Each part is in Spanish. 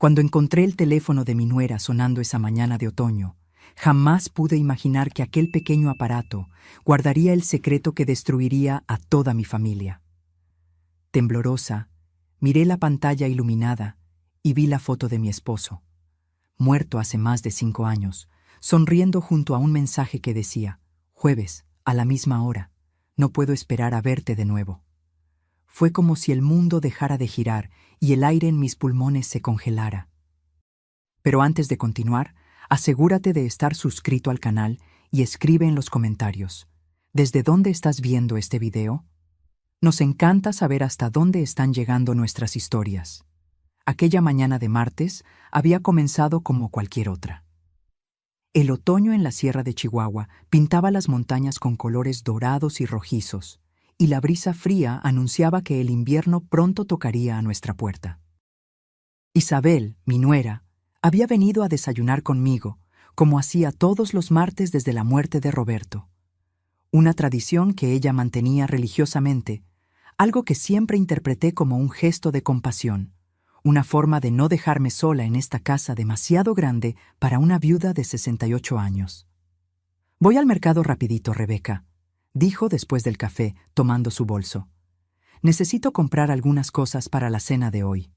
Cuando encontré el teléfono de mi nuera sonando esa mañana de otoño, jamás pude imaginar que aquel pequeño aparato guardaría el secreto que destruiría a toda mi familia. Temblorosa, miré la pantalla iluminada y vi la foto de mi esposo, muerto hace más de 5 años, sonriendo junto a un mensaje que decía: «Jueves, a la misma hora, no puedo esperar a verte de nuevo». Fue como si el mundo dejara de girar y el aire en mis pulmones se congelara. Pero antes de continuar, asegúrate de estar suscrito al canal y escribe en los comentarios: ¿desde dónde estás viendo este video? Nos encanta saber hasta dónde están llegando nuestras historias. Aquella mañana de martes había comenzado como cualquier otra. El otoño en la sierra de Chihuahua pintaba las montañas con colores dorados y rojizos, y la brisa fría anunciaba que el invierno pronto tocaría a nuestra puerta. Isabel, mi nuera, había venido a desayunar conmigo, como hacía todos los martes desde la muerte de Roberto. Una tradición que ella mantenía religiosamente, algo que siempre interpreté como un gesto de compasión, una forma de no dejarme sola en esta casa demasiado grande para una viuda de 68 años. «Voy al mercado rapidito, Rebeca», dijo después del café, tomando su bolso. «Necesito comprar algunas cosas para la cena de hoy».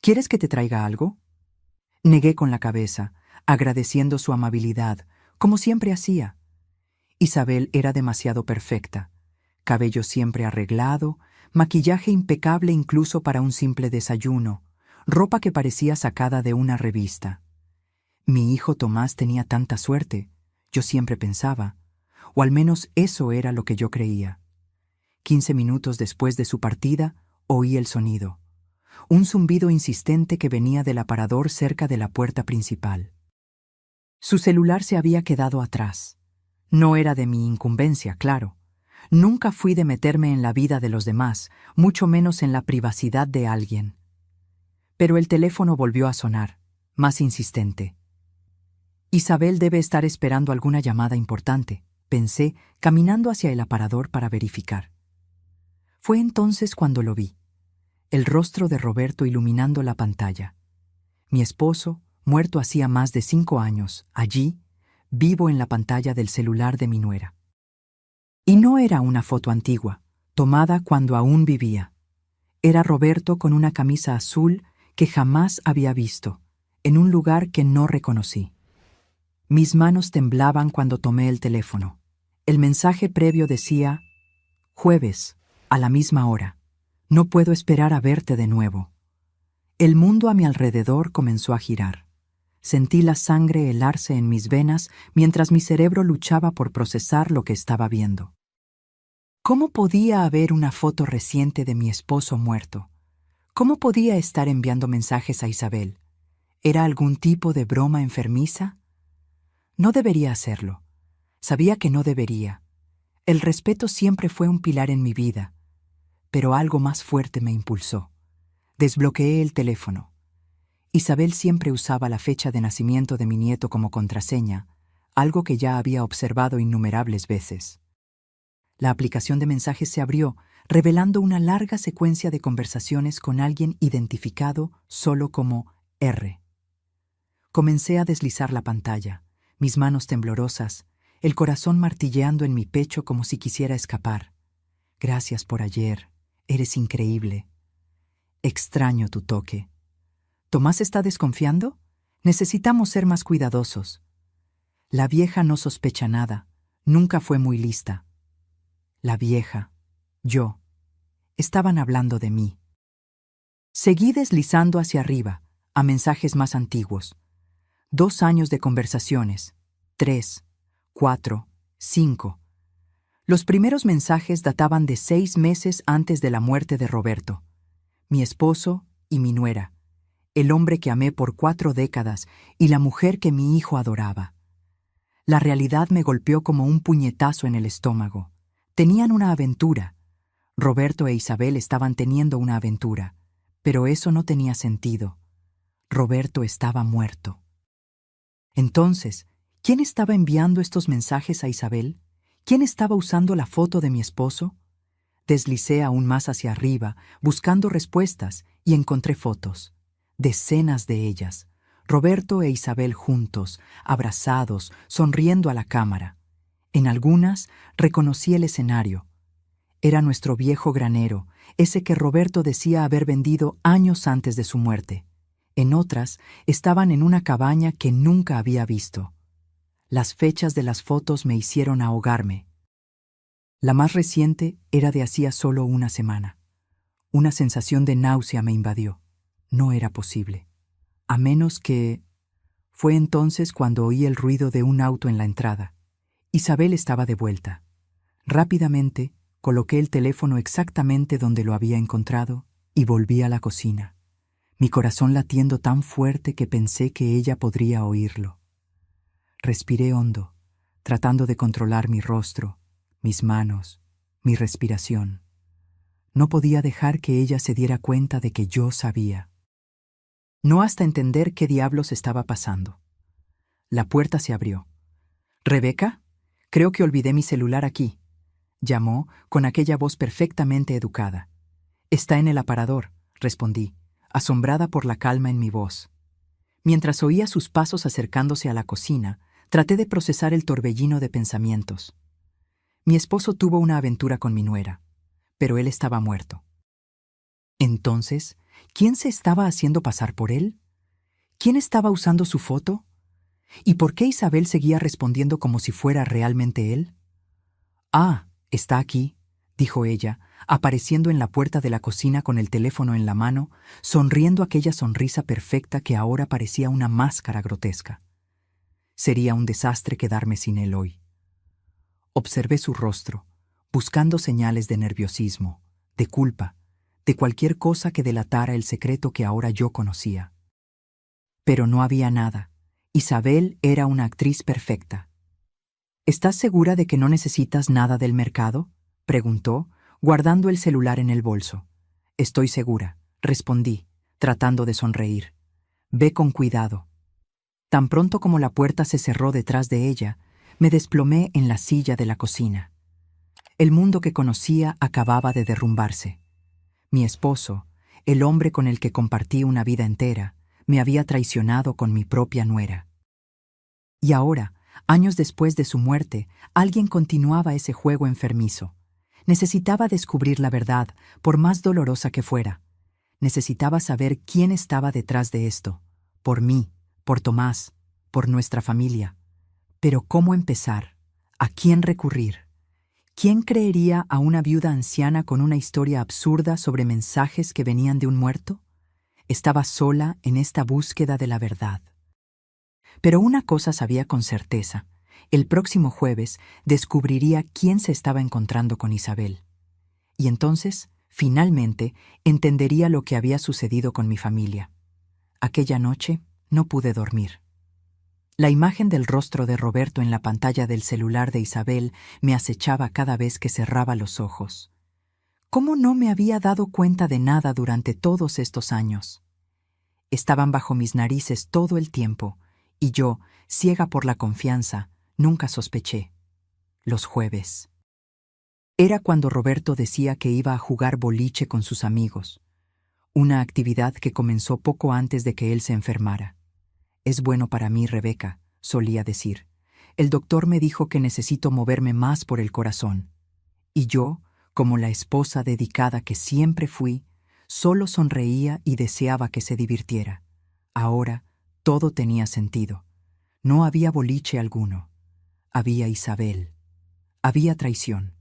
«¿Quieres que te traiga algo?». Negué con la cabeza, agradeciendo su amabilidad, como siempre hacía. Isabel era demasiado perfecta. Cabello siempre arreglado, maquillaje impecable incluso para un simple desayuno, ropa que parecía sacada de una revista. Mi hijo Tomás tenía tanta suerte, yo siempre pensaba, o al menos eso era lo que yo creía. 15 minutos después de su partida, oí el sonido. Un zumbido insistente que venía del aparador cerca de la puerta principal. Su celular se había quedado atrás. No era de mi incumbencia, claro. Nunca fui de meterme en la vida de los demás, mucho menos en la privacidad de alguien. Pero el teléfono volvió a sonar, más insistente. Isabel debe estar esperando alguna llamada importante, pensé, caminando hacia el aparador para verificar. Fue entonces cuando lo vi. El rostro de Roberto iluminando la pantalla. Mi esposo, muerto hacía más de 5 años, allí, vivo en la pantalla del celular de mi nuera. Y no era una foto antigua, tomada cuando aún vivía. Era Roberto con una camisa azul que jamás había visto, en un lugar que no reconocí. Mis manos temblaban cuando tomé el teléfono. El mensaje previo decía: «Jueves, a la misma hora. No puedo esperar a verte de nuevo». El mundo a mi alrededor comenzó a girar. Sentí la sangre helarse en mis venas mientras mi cerebro luchaba por procesar lo que estaba viendo. ¿Cómo podía haber una foto reciente de mi esposo muerto? ¿Cómo podía estar enviando mensajes a Isabel? ¿Era algún tipo de broma enfermiza? No debería hacerlo. Sabía que no debería. El respeto siempre fue un pilar en mi vida. Pero algo más fuerte me impulsó. Desbloqueé el teléfono. Isabel siempre usaba la fecha de nacimiento de mi nieto como contraseña, algo que ya había observado innumerables veces. La aplicación de mensajes se abrió, revelando una larga secuencia de conversaciones con alguien identificado solo como R. Comencé a deslizar la pantalla, mis manos temblorosas, el corazón martilleando en mi pecho como si quisiera escapar. «Gracias por ayer, eres increíble. Extraño tu toque. ¿Tomás está desconfiando? Necesitamos ser más cuidadosos». La vieja no sospecha nada, nunca fue muy lista. La vieja, yo, estaban hablando de mí. Seguí deslizando hacia arriba, a mensajes más antiguos. 2 años de conversaciones, 3, 4, 5. Los primeros mensajes databan de 6 meses antes de la muerte de Roberto. Mi esposo y mi nuera, el hombre que amé por 4 décadas y la mujer que mi hijo adoraba. La realidad me golpeó como un puñetazo en el estómago. Tenían una aventura. Roberto e Isabel estaban teniendo una aventura, pero eso no tenía sentido. Roberto estaba muerto. Entonces, ¿quién estaba enviando estos mensajes a Isabel? ¿Quién estaba usando la foto de mi esposo? Deslicé aún más hacia arriba, buscando respuestas, y encontré fotos. Decenas de ellas, Roberto e Isabel juntos, abrazados, sonriendo a la cámara. En algunas reconocí el escenario. Era nuestro viejo granero, ese que Roberto decía haber vendido años antes de su muerte. En otras estaban en una cabaña que nunca había visto. Las fechas de las fotos me hicieron ahogarme. La más reciente era de hacía solo una semana. Una sensación de náusea me invadió. No era posible. A menos que... Fue entonces cuando oí el ruido de un auto en la entrada. Isabel estaba de vuelta. Rápidamente coloqué el teléfono exactamente donde lo había encontrado y volví a la cocina, mi corazón latiendo tan fuerte que pensé que ella podría oírlo. Respiré hondo, tratando de controlar mi rostro, mis manos, mi respiración. No podía dejar que ella se diera cuenta de que yo sabía. No hasta entender qué diablos estaba pasando. La puerta se abrió. «¿Rebeca? Creo que olvidé mi celular aquí», llamó con aquella voz perfectamente educada. «Está en el aparador», respondí, asombrada por la calma en mi voz. Mientras oía sus pasos acercándose a la cocina, traté de procesar el torbellino de pensamientos. Mi esposo tuvo una aventura con mi nuera, pero él estaba muerto. Entonces, ¿quién se estaba haciendo pasar por él? ¿Quién estaba usando su foto? ¿Y por qué Isabel seguía respondiendo como si fuera realmente él? «Ah, está aquí», dijo ella, apareciendo en la puerta de la cocina con el teléfono en la mano, sonriendo aquella sonrisa perfecta que ahora parecía una máscara grotesca. Sería un desastre quedarme sin él hoy. Observé su rostro, buscando señales de nerviosismo, de culpa, de cualquier cosa que delatara el secreto que ahora yo conocía. Pero no había nada. Isabel era una actriz perfecta. «¿Estás segura de que no necesitas nada del mercado?», preguntó, guardando el celular en el bolso. «Estoy segura», respondí, tratando de sonreír. «Ve con cuidado». Tan pronto como la puerta se cerró detrás de ella, me desplomé en la silla de la cocina. El mundo que conocía acababa de derrumbarse. Mi esposo, el hombre con el que compartí una vida entera, me había traicionado con mi propia nuera. Y ahora, años después de su muerte, alguien continuaba ese juego enfermizo. Necesitaba descubrir la verdad, por más dolorosa que fuera. Necesitaba saber quién estaba detrás de esto. Por mí, por Tomás, por nuestra familia. Pero ¿cómo empezar? ¿A quién recurrir? ¿Quién creería a una viuda anciana con una historia absurda sobre mensajes que venían de un muerto? Estaba sola en esta búsqueda de la verdad. Pero una cosa sabía con certeza. El próximo jueves descubriría quién se estaba encontrando con Isabel. Y entonces, finalmente, entendería lo que había sucedido con mi familia. Aquella noche no pude dormir. La imagen del rostro de Roberto en la pantalla del celular de Isabel me acechaba cada vez que cerraba los ojos. ¿Cómo no me había dado cuenta de nada durante todos estos años? Estaban bajo mis narices todo el tiempo, y yo, ciega por la confianza, nunca sospeché. Los jueves. Era cuando Roberto decía que iba a jugar boliche con sus amigos, una actividad que comenzó poco antes de que él se enfermara. «Es bueno para mí, Rebeca», solía decir. «El doctor me dijo que necesito moverme más por el corazón». Y yo, como la esposa dedicada que siempre fui, solo sonreía y deseaba que se divirtiera. Ahora todo tenía sentido. No había boliche alguno. Había Isabel. Había traición.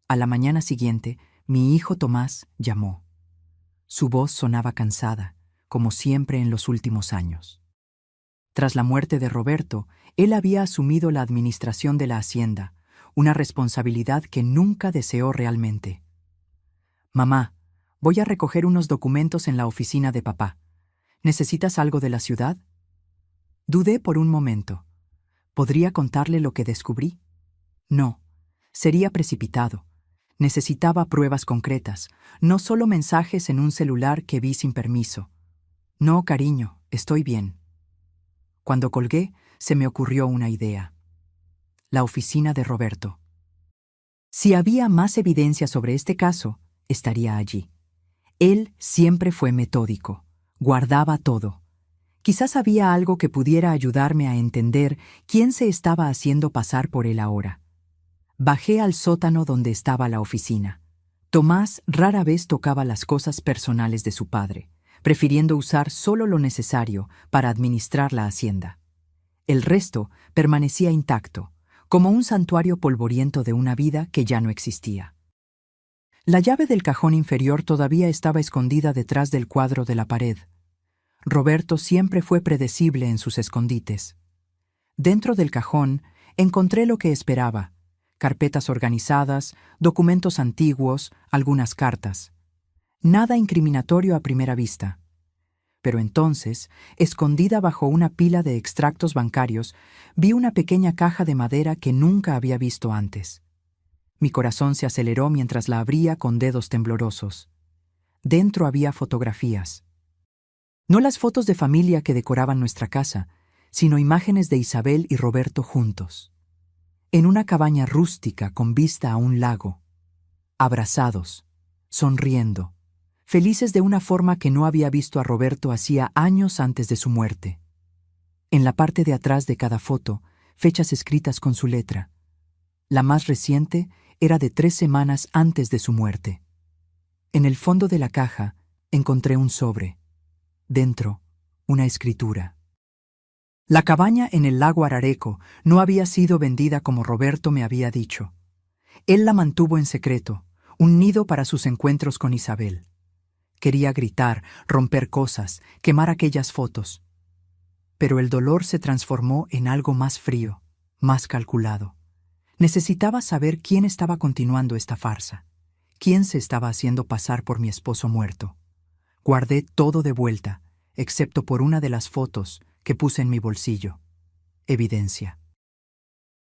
A la mañana siguiente, mi hijo Tomás llamó. Su voz sonaba cansada, como siempre en los últimos años. Tras la muerte de Roberto, él había asumido la administración de la hacienda, una responsabilidad que nunca deseó realmente. «Mamá, voy a recoger unos documentos en la oficina de papá. ¿Necesitas algo de la ciudad?». Dudé por un momento. ¿Podría contarle lo que descubrí? No, sería precipitado. Necesitaba pruebas concretas, no solo mensajes en un celular que vi sin permiso. «No, cariño, estoy bien». Cuando colgué, se me ocurrió una idea. La oficina de Roberto. Si había más evidencia sobre este caso, estaría allí. Él siempre fue metódico. Guardaba todo. Quizás había algo que pudiera ayudarme a entender quién se estaba haciendo pasar por él ahora. Bajé al sótano donde estaba la oficina. Tomás rara vez tocaba las cosas personales de su padre, prefiriendo usar solo lo necesario para administrar la hacienda. El resto permanecía intacto, como un santuario polvoriento de una vida que ya no existía. La llave del cajón inferior todavía estaba escondida detrás del cuadro de la pared. Roberto siempre fue predecible en sus escondites. Dentro del cajón encontré lo que esperaba: carpetas organizadas, documentos antiguos, algunas cartas. Nada incriminatorio a primera vista. Pero entonces, escondida bajo una pila de extractos bancarios, vi una pequeña caja de madera que nunca había visto antes. Mi corazón se aceleró mientras la abría con dedos temblorosos. Dentro había fotografías. No las fotos de familia que decoraban nuestra casa, sino imágenes de Isabel y Roberto juntos. En una cabaña rústica con vista a un lago. Abrazados, sonriendo, felices de una forma que no había visto a Roberto hacía años antes de su muerte. En la parte de atrás de cada foto, fechas escritas con su letra. La más reciente era de 3 semanas antes de su muerte. En el fondo de la caja encontré un sobre. Dentro, una escritura. La cabaña en el lago Arareco no había sido vendida como Roberto me había dicho. Él la mantuvo en secreto, un nido para sus encuentros con Isabel. Quería gritar, romper cosas, quemar aquellas fotos. Pero el dolor se transformó en algo más frío, más calculado. Necesitaba saber quién estaba continuando esta farsa, quién se estaba haciendo pasar por mi esposo muerto. Guardé todo de vuelta, excepto por una de las fotos que puse en mi bolsillo. Evidencia.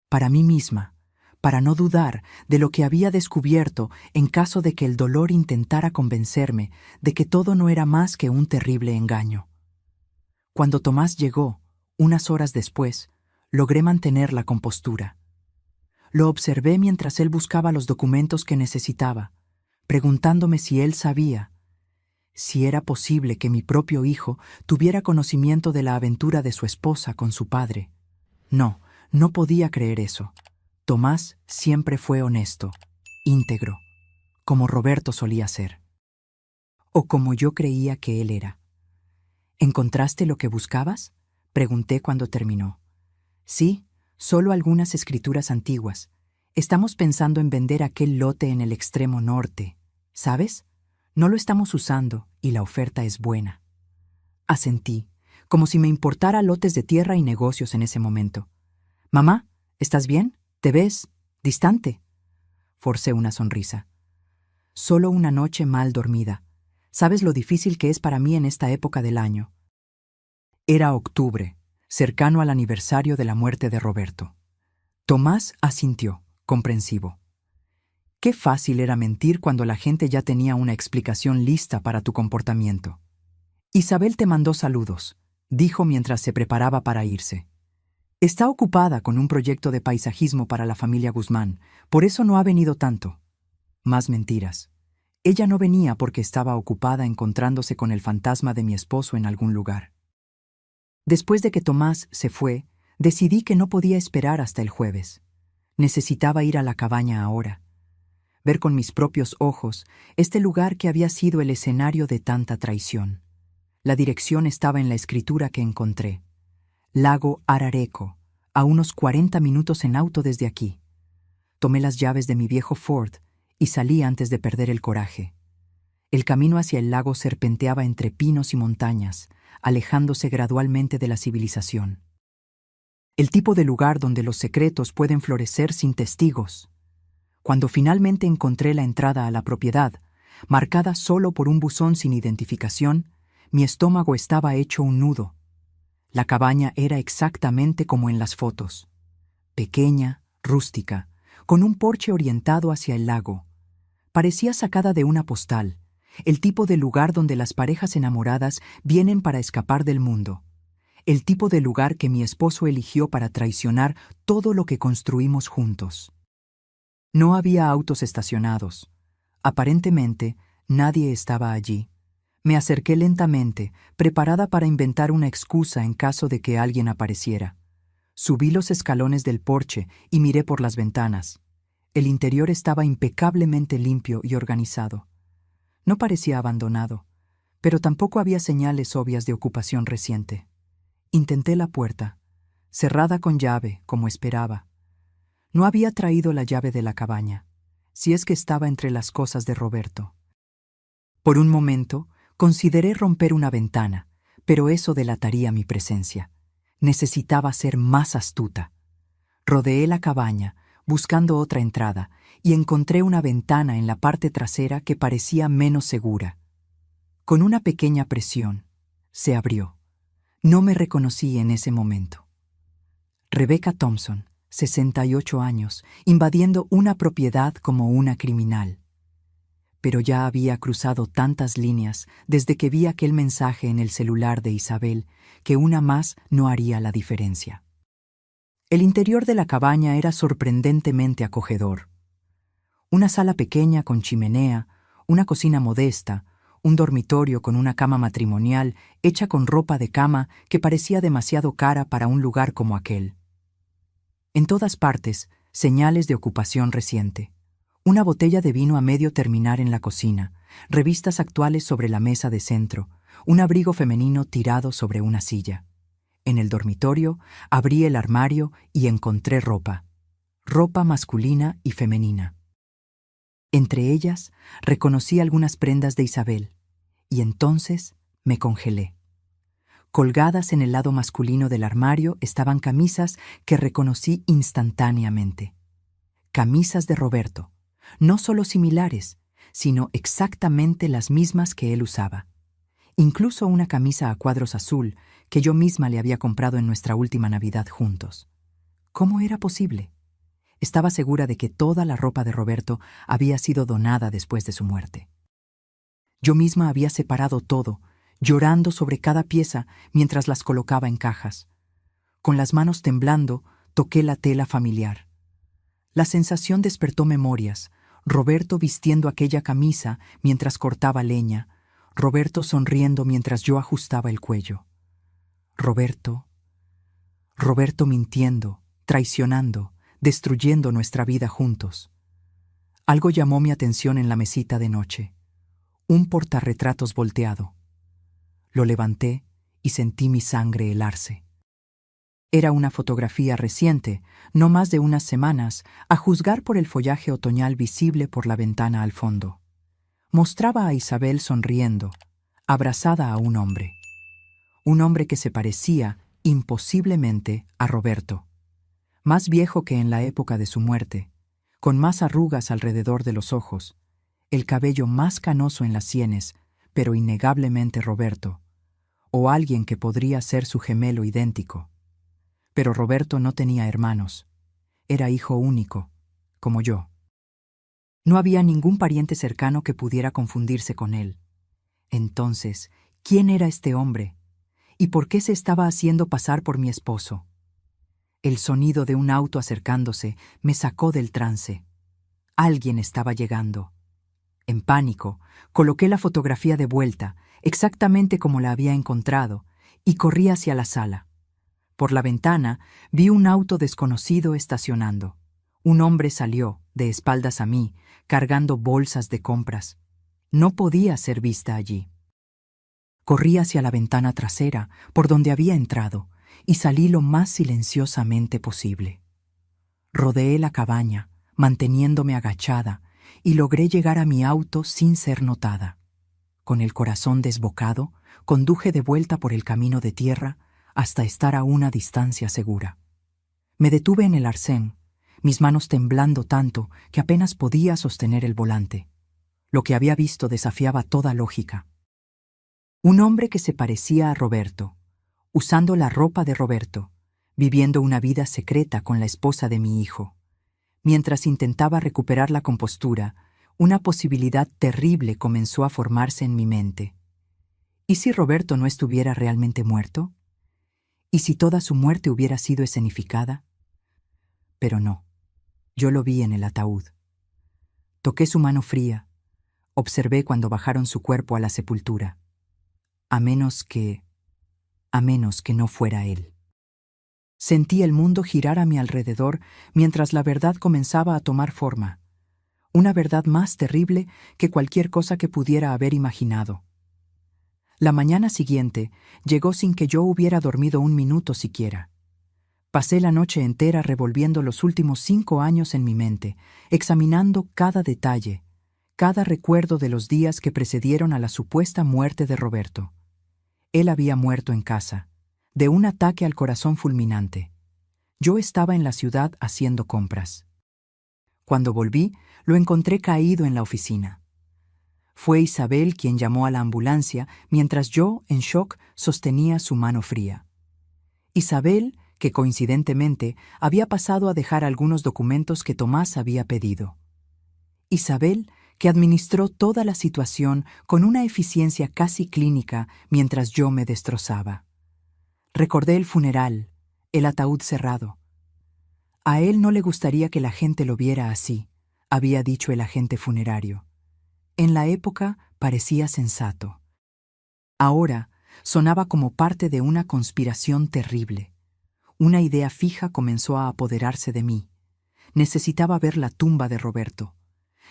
Para mí misma, para no dudar de lo que había descubierto en caso de que el dolor intentara convencerme de que todo no era más que un terrible engaño. Cuando Tomás llegó, unas horas después, logré mantener la compostura. Lo observé mientras él buscaba los documentos que necesitaba, preguntándome si él sabía, si era posible que mi propio hijo tuviera conocimiento de la aventura de su esposa con su padre. No, no podía creer eso. Tomás siempre fue honesto, íntegro, como Roberto solía ser. O como yo creía que él era. ¿Encontraste lo que buscabas?, pregunté cuando terminó. Sí, solo algunas escrituras antiguas. Estamos pensando en vender aquel lote en el extremo norte. ¿Sabes? No lo estamos usando y la oferta es buena. Asentí, como si me importara lotes de tierra y negocios en ese momento. Mamá, ¿estás bien? ¿Te ves distante? Forcé una sonrisa. Solo una noche mal dormida. ¿Sabes lo difícil que es para mí en esta época del año? Era octubre, cercano al aniversario de la muerte de Roberto. Tomás asintió, comprensivo. Qué fácil era mentir cuando la gente ya tenía una explicación lista para tu comportamiento. Isabel te mandó saludos, dijo mientras se preparaba para irse. Está ocupada con un proyecto de paisajismo para la familia Guzmán, por eso no ha venido tanto. Más mentiras. Ella no venía porque estaba ocupada encontrándose con el fantasma de mi esposo en algún lugar. Después de que Tomás se fue, decidí que no podía esperar hasta el jueves. Necesitaba ir a la cabaña ahora. Ver con mis propios ojos este lugar que había sido el escenario de tanta traición. La dirección estaba en la escritura que encontré. Lago Arareco, a unos 40 minutos en auto desde aquí. Tomé las llaves de mi viejo Ford y salí antes de perder el coraje. El camino hacia el lago serpenteaba entre pinos y montañas, alejándose gradualmente de la civilización. El tipo de lugar donde los secretos pueden florecer sin testigos. Cuando finalmente encontré la entrada a la propiedad, marcada solo por un buzón sin identificación, mi estómago estaba hecho un nudo. La cabaña era exactamente como en las fotos. Pequeña, rústica, con un porche orientado hacia el lago. Parecía sacada de una postal, el tipo de lugar donde las parejas enamoradas vienen para escapar del mundo. El tipo de lugar que mi esposo eligió para traicionar todo lo que construimos juntos. No había autos estacionados. Aparentemente, nadie estaba allí. Me acerqué lentamente, preparada para inventar una excusa en caso de que alguien apareciera. Subí los escalones del porche y miré por las ventanas. El interior estaba impecablemente limpio y organizado. No parecía abandonado, pero tampoco había señales obvias de ocupación reciente. Intenté la puerta, cerrada con llave, como esperaba. No había traído la llave de la cabaña, si es que estaba entre las cosas de Roberto. Por un momento, consideré romper una ventana, pero eso delataría mi presencia. Necesitaba ser más astuta. Rodeé la cabaña, buscando otra entrada, y encontré una ventana en la parte trasera que parecía menos segura. Con una pequeña presión, se abrió. No me reconocí en ese momento. Rebecca Thompson, 68 años, invadiendo una propiedad como una criminal. Pero ya había cruzado tantas líneas desde que vi aquel mensaje en el celular de Isabel que una más no haría la diferencia. El interior de la cabaña era sorprendentemente acogedor. Una sala pequeña con chimenea, una cocina modesta, un dormitorio con una cama matrimonial hecha con ropa de cama que parecía demasiado cara para un lugar como aquel. En todas partes, señales de ocupación reciente. Una botella de vino a medio terminar en la cocina, revistas actuales sobre la mesa de centro, un abrigo femenino tirado sobre una silla. En el dormitorio, abrí el armario y encontré ropa masculina y femenina. Entre ellas, reconocí algunas prendas de Isabel, y entonces me congelé. Colgadas en el lado masculino del armario estaban camisas que reconocí instantáneamente. Camisas de Roberto, no solo similares, sino exactamente las mismas que él usaba. Incluso una camisa a cuadros azul que yo misma le había comprado en nuestra última Navidad juntos. ¿Cómo era posible? Estaba segura de que toda la ropa de Roberto había sido donada después de su muerte. Yo misma había separado todo, llorando sobre cada pieza mientras las colocaba en cajas. Con las manos temblando, toqué la tela familiar. La sensación despertó memorias. Roberto vistiendo aquella camisa mientras cortaba leña, Roberto sonriendo mientras yo ajustaba el cuello. Roberto mintiendo, traicionando, destruyendo nuestra vida juntos. Algo llamó mi atención en la mesita de noche. Un portarretratos volteado. Lo levanté y sentí mi sangre helarse. Era una fotografía reciente, no más de unas semanas, a juzgar por el follaje otoñal visible por la ventana al fondo. Mostraba a Isabel sonriendo, abrazada a un hombre que se parecía imposiblemente a Roberto, más viejo que en la época de su muerte, con más arrugas alrededor de los ojos, el cabello más canoso en las sienes, pero innegablemente Roberto, o alguien que podría ser su gemelo idéntico. Pero Roberto no tenía hermanos. Era hijo único, como yo. No había ningún pariente cercano que pudiera confundirse con él. Entonces, ¿quién era este hombre? ¿Y por qué se estaba haciendo pasar por mi esposo? El sonido de un auto acercándose me sacó del trance. Alguien estaba llegando. En pánico, coloqué la fotografía de vuelta, exactamente como la había encontrado, y corrí hacia la sala. Por la ventana vi un auto desconocido estacionando. Un hombre salió, de espaldas a mí, cargando bolsas de compras. No podía ser vista allí. Corrí hacia la ventana trasera, por donde había entrado, y salí lo más silenciosamente posible. Rodeé la cabaña, manteniéndome agachada, y logré llegar a mi auto sin ser notada. Con el corazón desbocado, conduje de vuelta por el camino de tierra hasta estar a una distancia segura. Me detuve en el arcén, mis manos temblando tanto que apenas podía sostener el volante. Lo que había visto desafiaba toda lógica. Un hombre que se parecía a Roberto, usando la ropa de Roberto, viviendo una vida secreta con la esposa de mi hijo. Mientras intentaba recuperar la compostura, una posibilidad terrible comenzó a formarse en mi mente. ¿Y si Roberto no estuviera realmente muerto? ¿Y si toda su muerte hubiera sido escenificada? Pero no, yo lo vi en el ataúd. Toqué su mano fría, observé cuando bajaron su cuerpo a la sepultura. a menos que no fuera él. Sentí el mundo girar a mi alrededor mientras la verdad comenzaba a tomar forma. Una verdad más terrible que cualquier cosa que pudiera haber imaginado. La mañana siguiente llegó sin que yo hubiera dormido un minuto siquiera. Pasé la noche entera revolviendo los últimos 5 años en mi mente, examinando cada detalle, cada recuerdo de los días que precedieron a la supuesta muerte de Roberto. Él había muerto en casa, de un ataque al corazón fulminante. Yo estaba en la ciudad haciendo compras. Cuando volví, lo encontré caído en la oficina. Fue Isabel quien llamó a la ambulancia mientras yo, en shock, sostenía su mano fría. Isabel, que coincidentemente había pasado a dejar algunos documentos que Tomás había pedido. Isabel, que administró toda la situación con una eficiencia casi clínica mientras yo me destrozaba. Recordé el funeral, el ataúd cerrado. A él no le gustaría que la gente lo viera así, había dicho el agente funerario. En la época parecía sensato. Ahora sonaba como parte de una conspiración terrible. Una idea fija comenzó a apoderarse de mí. Necesitaba ver la tumba de Roberto.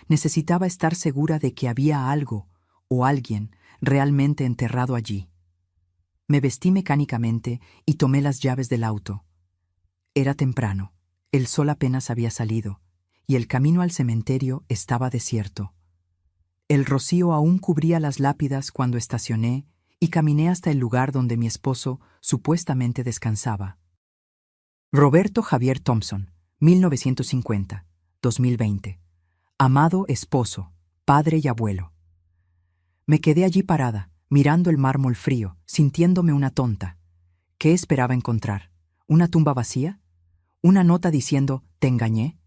Necesitaba estar segura de que había algo o alguien realmente enterrado allí. Me vestí mecánicamente y tomé las llaves del auto. Era temprano, el sol apenas había salido, y el camino al cementerio estaba desierto. El rocío aún cubría las lápidas cuando estacioné y caminé hasta el lugar donde mi esposo supuestamente descansaba. Roberto Javier Thompson, 1950, 2020. Amado esposo, padre y abuelo. Me quedé allí parada, mirando el mármol frío, sintiéndome una tonta. ¿Qué esperaba encontrar? ¿Una tumba vacía? ¿Una nota diciendo, te engañé?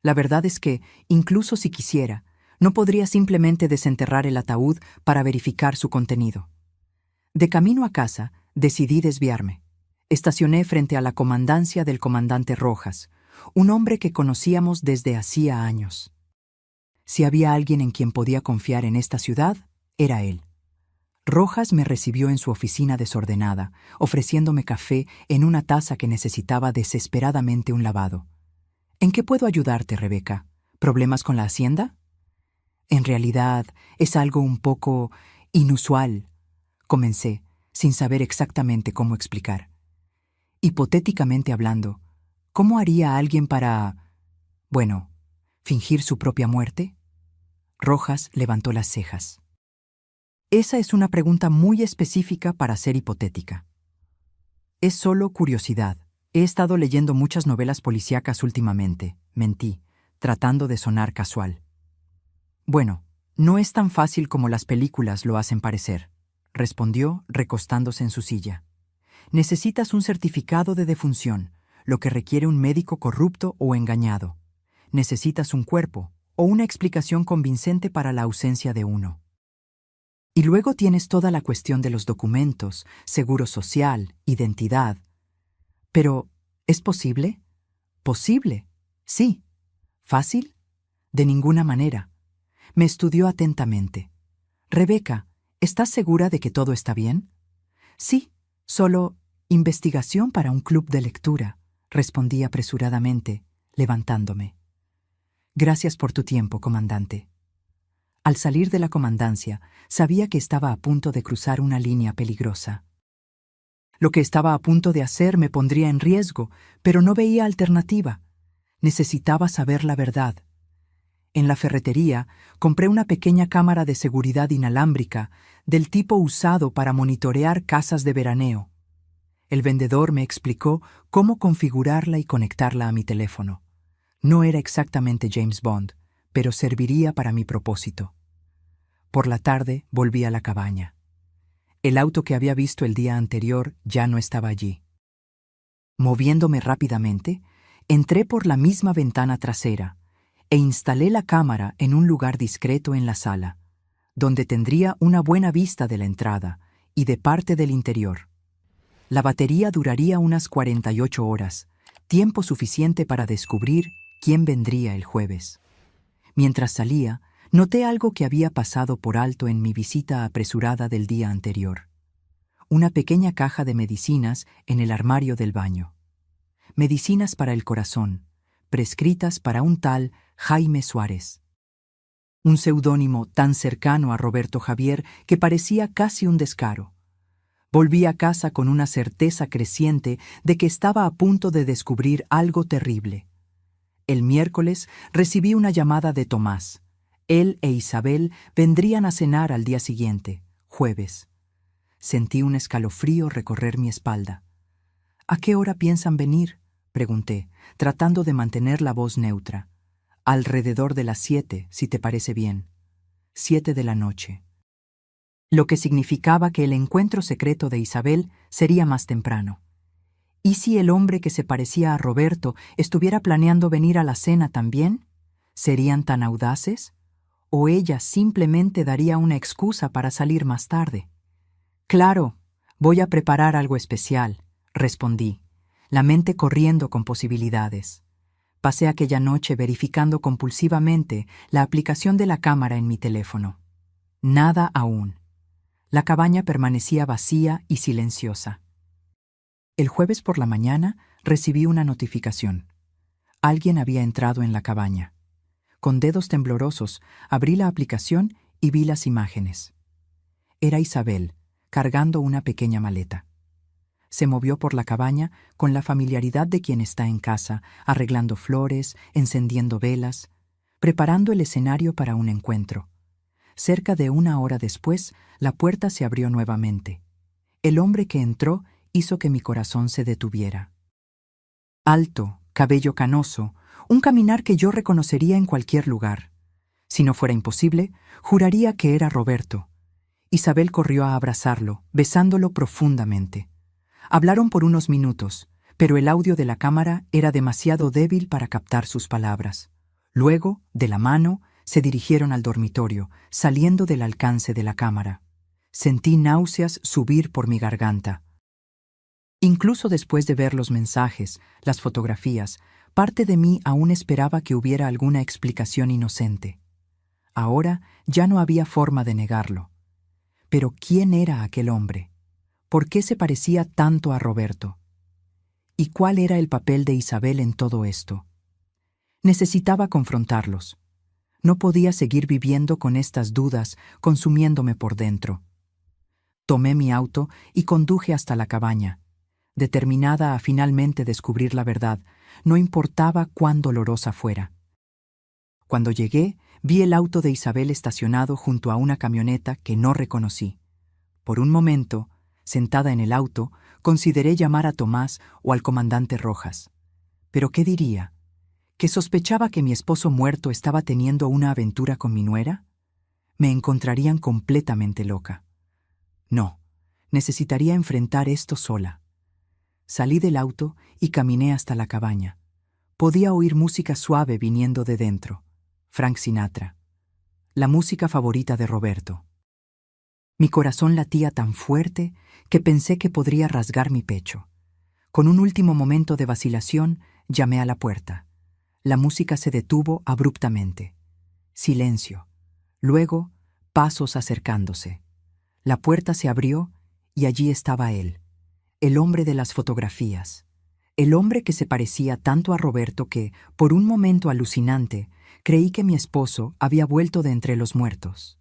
La verdad es que, incluso si quisiera, no podría simplemente desenterrar el ataúd para verificar su contenido. De camino a casa, decidí desviarme. Estacioné frente a la comandancia del comandante Rojas, un hombre que conocíamos desde hacía años. Si había alguien en quien podía confiar en esta ciudad, era él. Rojas me recibió en su oficina desordenada, ofreciéndome café en una taza que necesitaba desesperadamente un lavado. ¿En qué puedo ayudarte, Rebeca? ¿Problemas con la hacienda? En realidad, es algo un poco inusual, comencé, sin saber exactamente cómo explicar. Hipotéticamente hablando, ¿cómo haría alguien para, fingir su propia muerte? Rojas levantó las cejas. Esa es una pregunta muy específica para ser hipotética. Es solo curiosidad. He estado leyendo muchas novelas policíacas últimamente, mentí, tratando de sonar casual. Bueno, no es tan fácil como las películas lo hacen parecer, respondió recostándose en su silla. Necesitas un certificado de defunción, lo que requiere un médico corrupto o engañado. Necesitas un cuerpo o una explicación convincente para la ausencia de uno. Y luego tienes toda la cuestión de los documentos, seguro social, identidad. Pero, ¿es posible? ¿Posible? Sí. ¿Fácil? De ninguna manera. Me estudió atentamente. Rebeca, ¿estás segura de que todo está bien? Sí, solo investigación para un club de lectura, respondí apresuradamente, levantándome. Gracias por tu tiempo, comandante. Al salir de la comandancia, sabía que estaba a punto de cruzar una línea peligrosa. Lo que estaba a punto de hacer me pondría en riesgo, pero no veía alternativa. Necesitaba saber la verdad. En la ferretería, compré una pequeña cámara de seguridad inalámbrica del tipo usado para monitorear casas de veraneo. El vendedor me explicó cómo configurarla y conectarla a mi teléfono. No era exactamente James Bond, pero serviría para mi propósito. Por la tarde volví a la cabaña. El auto que había visto el día anterior ya no estaba allí. Moviéndome rápidamente, entré por la misma ventana trasera e instalé la cámara en un lugar discreto en la sala, donde tendría una buena vista de la entrada y de parte del interior. La batería duraría unas 48 horas, tiempo suficiente para descubrir quién vendría el jueves. Mientras salía, noté algo que había pasado por alto en mi visita apresurada del día anterior. una pequeña caja de medicinas en el armario del baño. Medicinas para el corazón, prescritas para un tal Jaime Suárez. Un seudónimo tan cercano a Roberto Javier que parecía casi un descaro. Volví a casa con una certeza creciente de que estaba a punto de descubrir algo terrible. El miércoles recibí una llamada de Tomás. Él e Isabel vendrían a cenar al día siguiente, jueves. Sentí un escalofrío recorrer mi espalda. ¿A qué hora piensan venir?, pregunté, tratando de mantener la voz neutra. Alrededor de las 7, si te parece bien. 7 de la noche. Lo que significaba que el encuentro secreto de Isabel sería más temprano. ¿Y si el hombre que se parecía a Roberto estuviera planeando venir a la cena también? ¿Serían tan audaces? ¿O ella simplemente daría una excusa para salir más tarde? Claro, voy a preparar algo especial, respondí, la mente corriendo con posibilidades. Pasé aquella noche verificando compulsivamente la aplicación de la cámara en mi teléfono. Nada aún. La cabaña permanecía vacía y silenciosa. El jueves por la mañana recibí una notificación. Alguien había entrado en la cabaña. Con dedos temblorosos abrí la aplicación y vi las imágenes. Era Isabel, cargando una pequeña maleta. Se movió por la cabaña con la familiaridad de quien está en casa, arreglando flores, encendiendo velas, preparando el escenario para un encuentro. Cerca de 1 hora después, la puerta se abrió nuevamente. El hombre que entró hizo que mi corazón se detuviera. Alto, cabello canoso, un caminar que yo reconocería en cualquier lugar. Si no fuera imposible, juraría que era Roberto. Isabel corrió a abrazarlo, besándolo profundamente. Hablaron por unos minutos, pero el audio de la cámara era demasiado débil para captar sus palabras. Luego, de la mano, se dirigieron al dormitorio, saliendo del alcance de la cámara. Sentí náuseas subir por mi garganta. Incluso después de ver los mensajes, las fotografías, parte de mí aún esperaba que hubiera alguna explicación inocente. Ahora ya no había forma de negarlo. Pero ¿quién era aquel hombre? ¿Por qué se parecía tanto a Roberto? ¿Y cuál era el papel de Isabel en todo esto? Necesitaba confrontarlos. No podía seguir viviendo con estas dudas, consumiéndome por dentro. Tomé mi auto y conduje hasta la cabaña, determinada a finalmente descubrir la verdad, no importaba cuán dolorosa fuera. Cuando llegué, vi el auto de Isabel estacionado junto a una camioneta que no reconocí. Por un momento, sentada en el auto, consideré llamar a Tomás o al comandante Rojas. ¿Pero qué diría? ¿Que sospechaba que mi esposo muerto estaba teniendo una aventura con mi nuera? Me encontrarían completamente loca. No, necesitaría enfrentar esto sola. Salí del auto y caminé hasta la cabaña. Podía oír música suave viniendo de dentro. Frank Sinatra. La música favorita de Roberto. Mi corazón latía tan fuerte que pensé que podría rasgar mi pecho. Con un último momento de vacilación, llamé a la puerta. La música se detuvo abruptamente. Silencio. Luego, pasos acercándose. La puerta se abrió y allí estaba él, el hombre de las fotografías. El hombre que se parecía tanto a Roberto que, por un momento alucinante, creí que mi esposo había vuelto de entre los muertos.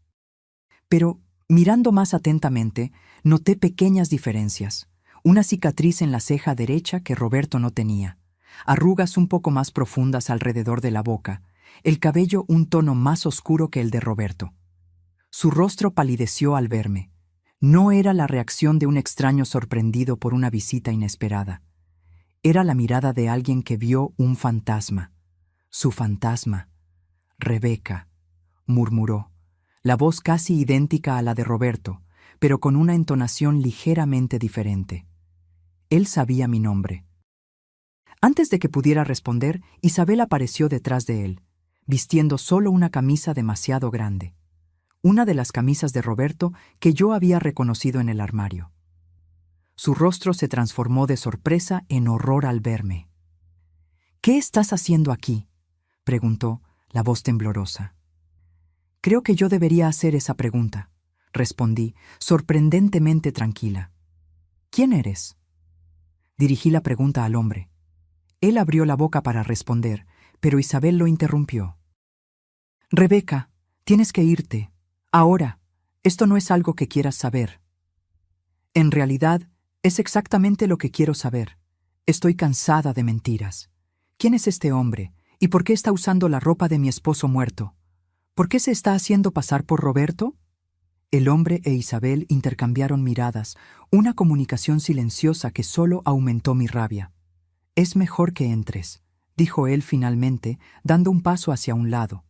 Pero, mirando más atentamente, noté pequeñas diferencias. Una cicatriz en la ceja derecha que Roberto no tenía, arrugas un poco más profundas alrededor de la boca, el cabello un tono más oscuro que el de Roberto. Su rostro palideció al verme. No era la reacción de un extraño sorprendido por una visita inesperada. Era la mirada de alguien que vio un fantasma. Su fantasma. Rebeca, murmuró, la voz casi idéntica a la de Roberto, pero con una entonación ligeramente diferente. Él sabía mi nombre. Antes de que pudiera responder, Isabel apareció detrás de él, vistiendo solo una camisa demasiado grande. Una de las camisas de Roberto que yo había reconocido en el armario. Su rostro se transformó de sorpresa en horror al verme. «¿Qué estás haciendo aquí?», preguntó, la voz temblorosa. «Creo que yo debería hacer esa pregunta», respondí, sorprendentemente tranquila. ¿Quién eres? Dirigí la pregunta al hombre. Él abrió la boca para responder, pero Isabel lo interrumpió. Rebeca, tienes que irte. Ahora, esto no es algo que quieras saber. En realidad, es exactamente lo que quiero saber. Estoy cansada de mentiras. ¿Quién es este hombre? ¿Y por qué está usando la ropa de mi esposo muerto? ¿Por qué se está haciendo pasar por Roberto? El hombre e Isabel intercambiaron miradas, una comunicación silenciosa que solo aumentó mi rabia. Es mejor que entres, dijo él finalmente, dando un paso hacia un lado.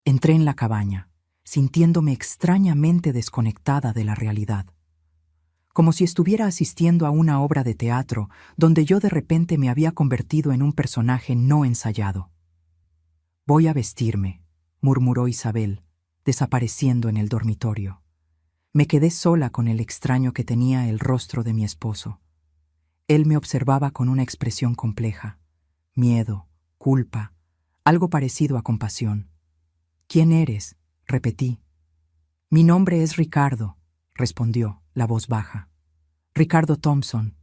Entré en la cabaña, sintiéndome extrañamente desconectada de la realidad. Como si estuviera asistiendo a una obra de teatro donde yo de repente me había convertido en un personaje no ensayado. Voy a vestirme, murmuró Isabel, desapareciendo en el dormitorio. Me quedé sola con el extraño que tenía el rostro de mi esposo. Él me observaba con una expresión compleja: miedo, culpa, algo parecido a compasión. ¿Quién eres?, repetí. Mi nombre es Ricardo, respondió, la voz baja. Ricardo Thompson.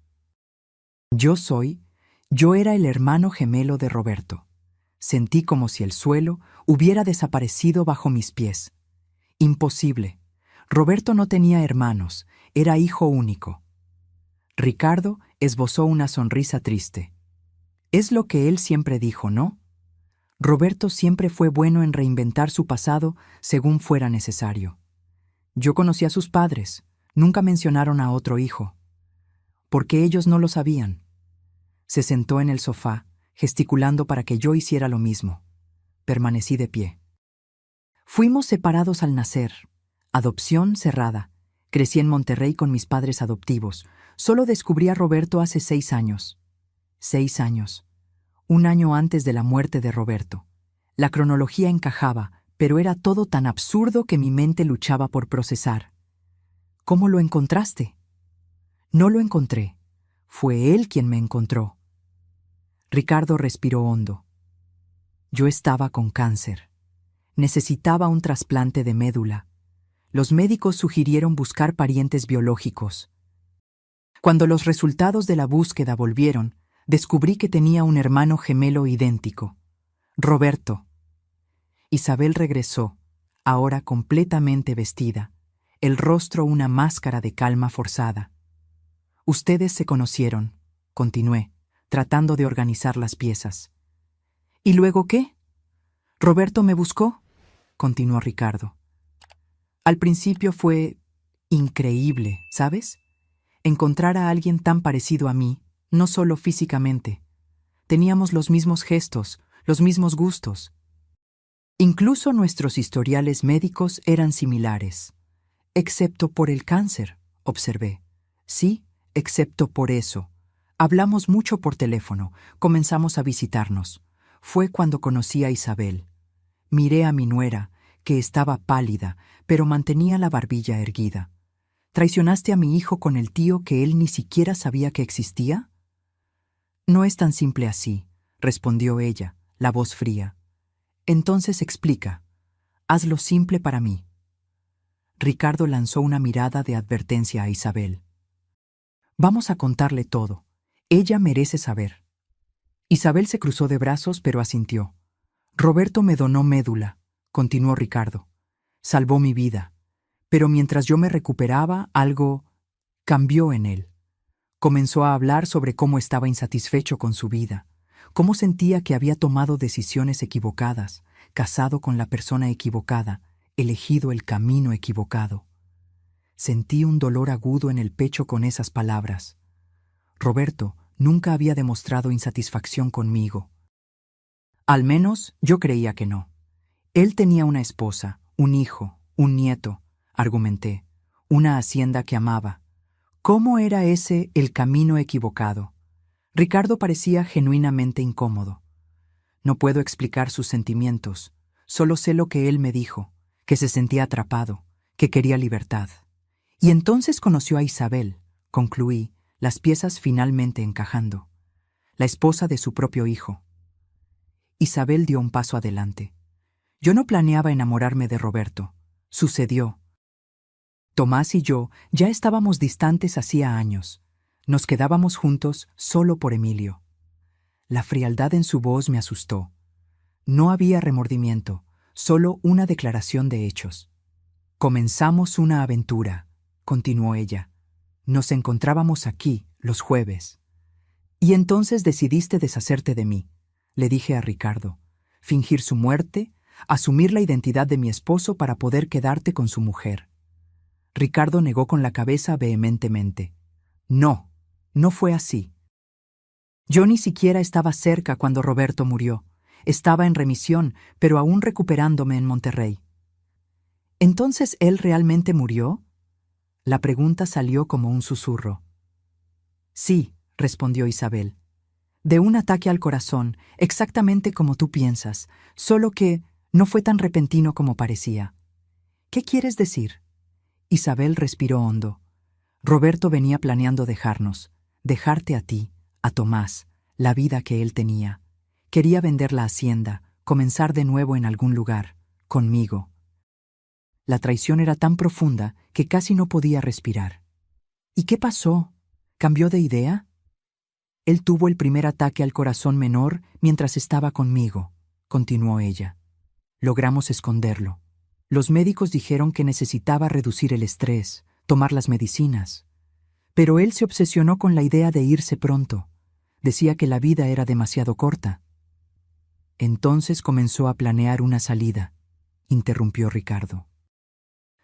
Yo era el hermano gemelo de Roberto. Sentí como si el suelo hubiera desaparecido bajo mis pies. Imposible. Roberto no tenía hermanos, era hijo único. Ricardo esbozó una sonrisa triste. Es lo que él siempre dijo, ¿no? Roberto siempre fue bueno en reinventar su pasado según fuera necesario. Yo conocí a sus padres, nunca mencionaron a otro hijo. ¿Por qué ellos no lo sabían? Se sentó en el sofá, gesticulando para que yo hiciera lo mismo. Permanecí de pie. Fuimos separados al nacer. Adopción cerrada. Crecí en Monterrey con mis padres adoptivos. Solo descubrí a Roberto hace 6 años. 6 años. Un año antes de la muerte de Roberto. La cronología encajaba, pero era todo tan absurdo que mi mente luchaba por procesar. ¿Cómo lo encontraste? No lo encontré. Fue él quien me encontró. Ricardo respiró hondo. Yo estaba con cáncer. Necesitaba un trasplante de médula. Los médicos sugirieron buscar parientes biológicos. Cuando los resultados de la búsqueda volvieron, descubrí que tenía un hermano gemelo idéntico, Roberto. Isabel regresó, ahora completamente vestida, el rostro una máscara de calma forzada. Ustedes se conocieron, continué, tratando de organizar las piezas. ¿Y luego qué? Roberto me buscó, continuó Ricardo. Al principio fue increíble, ¿sabes? Encontrar a alguien tan parecido a mí, no solo físicamente. Teníamos los mismos gestos, los mismos gustos. Incluso nuestros historiales médicos eran similares. Excepto por el cáncer, observé. Sí, excepto por eso. Hablamos mucho por teléfono, comenzamos a visitarnos. Fue cuando conocí a Isabel. Miré a mi nuera, que estaba pálida, pero mantenía la barbilla erguida. ¿Traicionaste a mi hijo con el tío que él ni siquiera sabía que existía? No es tan simple así, respondió ella, la voz fría. Entonces explica. Hazlo simple para mí. Ricardo lanzó una mirada de advertencia a Isabel. Vamos a contarle todo. Ella merece saber. Isabel se cruzó de brazos, pero asintió. Roberto me donó médula, continuó Ricardo. Salvó mi vida. Pero mientras yo me recuperaba, algo cambió en él. Comenzó a hablar sobre cómo estaba insatisfecho con su vida, cómo sentía que había tomado decisiones equivocadas, casado con la persona equivocada, elegido el camino equivocado. Sentí un dolor agudo en el pecho con esas palabras. Roberto nunca había demostrado insatisfacción conmigo. Al menos yo creía que no. Él tenía una esposa, un hijo, un nieto, argumenté, una hacienda que amaba. ¿Cómo era ese el camino equivocado? Ricardo parecía genuinamente incómodo. No puedo explicar sus sentimientos, solo sé lo que él me dijo, que se sentía atrapado, que quería libertad. Y entonces conoció a Isabel, concluí, las piezas finalmente encajando. La esposa de su propio hijo. Isabel dio un paso adelante. Yo no planeaba enamorarme de Roberto. Sucedió. Tomás y yo ya estábamos distantes hacía años. Nos quedábamos juntos solo por Emilio. La frialdad en su voz me asustó. No había remordimiento, solo una declaración de hechos. Comenzamos una aventura, continuó ella. Nos encontrábamos aquí, los jueves. Y entonces decidiste deshacerte de mí, le dije a Ricardo. Fingir su muerte, asumir la identidad de mi esposo para poder quedarte con su mujer. Ricardo negó con la cabeza vehementemente. No, no fue así. Yo ni siquiera estaba cerca cuando Roberto murió. Estaba en remisión, pero aún recuperándome en Monterrey. ¿Entonces él realmente murió? La pregunta salió como un susurro. Sí, respondió Isabel. De un ataque al corazón, exactamente como tú piensas, solo que no fue tan repentino como parecía. ¿Qué quieres decir? Isabel respiró hondo. Roberto venía planeando dejarnos, dejarte a ti, a Tomás, la vida que él tenía. Quería vender la hacienda, comenzar de nuevo en algún lugar, conmigo. La traición era tan profunda que casi no podía respirar. ¿Y qué pasó? ¿Cambió de idea? Él tuvo el primer ataque al corazón menor mientras estaba conmigo, continuó ella. Logramos esconderlo. Los médicos dijeron que necesitaba reducir el estrés, tomar las medicinas. Pero él se obsesionó con la idea de irse pronto. Decía que la vida era demasiado corta. Entonces comenzó a planear una salida, interrumpió Ricardo.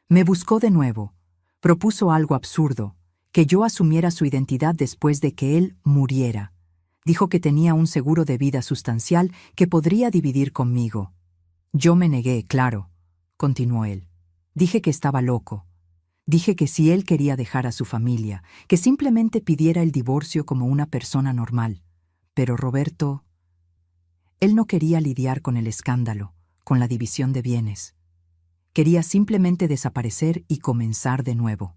Me buscó de nuevo. Propuso algo absurdo, que yo asumiera su identidad después de que él muriera. Dijo que tenía un seguro de vida sustancial que podría dividir conmigo. Yo me negué, claro, continuó él. Dije que estaba loco. Dije que si él quería dejar a su familia, que simplemente pidiera el divorcio como una persona normal. Pero Roberto... Él no quería lidiar con el escándalo, con la división de bienes. Quería simplemente desaparecer y comenzar de nuevo.